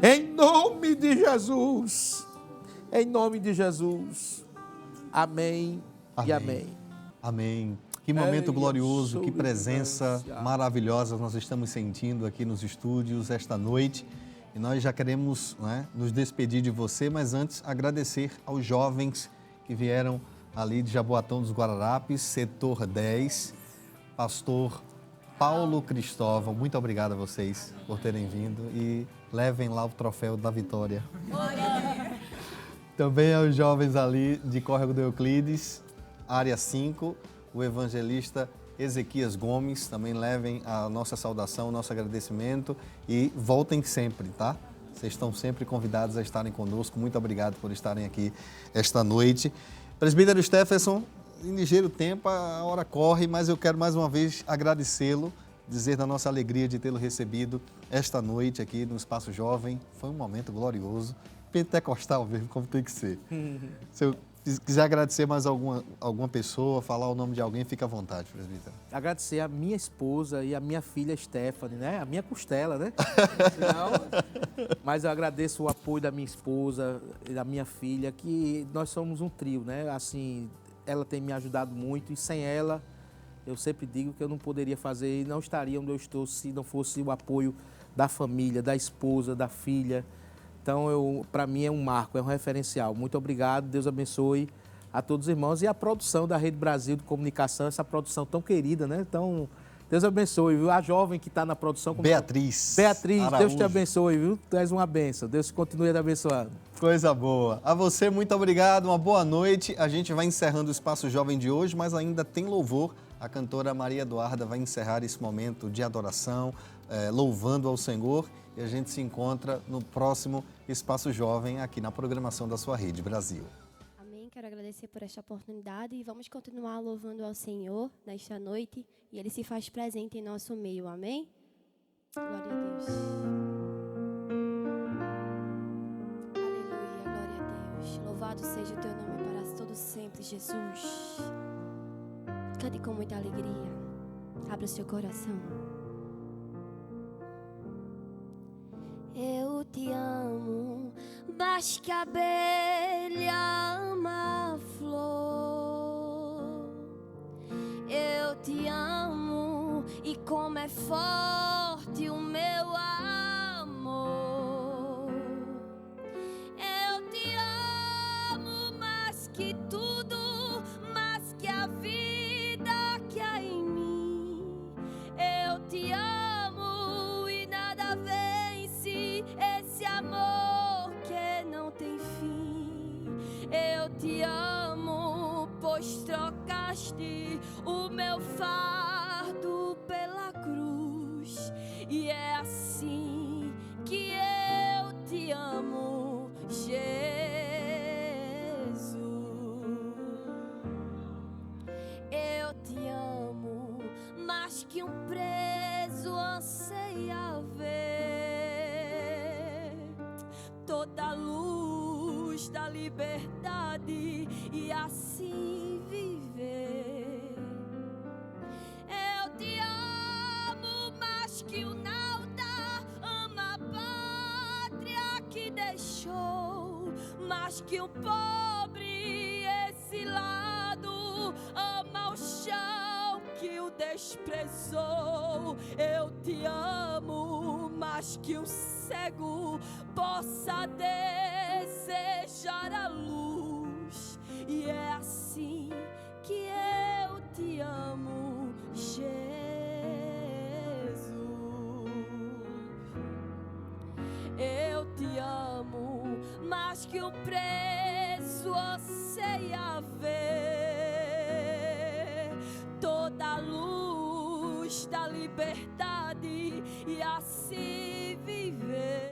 Em nome de Jesus. Em nome de Jesus. Amém, amém. E amém. Amém. Que momento glorioso, que presença maravilhosa nós estamos sentindo aqui nos estúdios esta noite. E nós já queremos, né, nos despedir de você, mas antes agradecer aos jovens que vieram ali de Jaboatão dos Guararapes, setor 10, pastor Paulo Cristóvão. Muito obrigado a vocês por terem vindo e levem lá o troféu da vitória. Também aos jovens ali de Córrego do Euclides, área 5, o evangelista Ezequias Gomes, também levem a nossa saudação, o nosso agradecimento e voltem sempre, tá? Vocês estão sempre convidados a estarem conosco. Muito obrigado por estarem aqui esta noite. Presbítero Stephenson, em ligeiro tempo, a hora corre, mas eu quero mais uma vez agradecê-lo, dizer da nossa alegria de tê-lo recebido esta noite aqui no Espaço Jovem. Foi um momento glorioso, pentecostal mesmo, como tem que ser. Se eu quiser agradecer mais alguma pessoa, falar o nome de alguém, fica à vontade, presbítero. Agradecer a minha esposa e a minha filha Stephanie, né? A minha costela, né? Mas eu agradeço o apoio da minha esposa e da minha filha, que nós somos um trio, né? Assim, ela tem me ajudado muito e sem ela, eu sempre digo que eu não poderia fazer e não estaria onde eu estou se não fosse o apoio da família, da esposa, da filha. Então, para mim é um marco, é um referencial. Muito obrigado, Deus abençoe a todos os irmãos e a produção da Rede Brasil de Comunicação, essa produção tão querida, né? Então, Deus abençoe, viu? A jovem que está na produção... Beatriz Araújo. Deus te abençoe, viu? Tu és uma bênção. Deus continue te abençoando. Coisa boa. A você, muito obrigado, uma boa noite. A gente vai encerrando o Espaço Jovem de hoje, mas ainda tem louvor. A cantora Maria Eduarda vai encerrar esse momento de adoração, louvando ao Senhor. E a gente se encontra no próximo Espaço Jovem, aqui na programação da sua Rede Brasil. Amém. Quero agradecer por esta oportunidade e vamos continuar louvando ao Senhor nesta noite. E Ele se faz presente em nosso meio. Amém? Glória a Deus. Aleluia, glória a Deus. Louvado seja o teu nome para todo sempre, Jesus. Cante com muita alegria. Abra o seu coração. Eu te amo mais que a abelha ama a flor. Eu te amo e como é forte o meu amor. Eu te amo mais que tudo, mais que a vida que há em mim. Eu te amo e nada vence esse amor que não tem fim. Eu te amo, pois trocaste o meu fardo pela cruz. E é assim que eu te amo, Jesus. Eu te amo mais que um preso anseia ver toda a luz da liberdade e assim viver. Eu te amo mais que o nauta ama a pátria que deixou, mais que o pobre exilado ama o chão que o desprezou. Eu te amo mais que o cego possa desejar a luz. E é assim que eu te amo, Jesus. Eu te amo mais que o preso anseia ver toda a luz da liberdade e assim viver.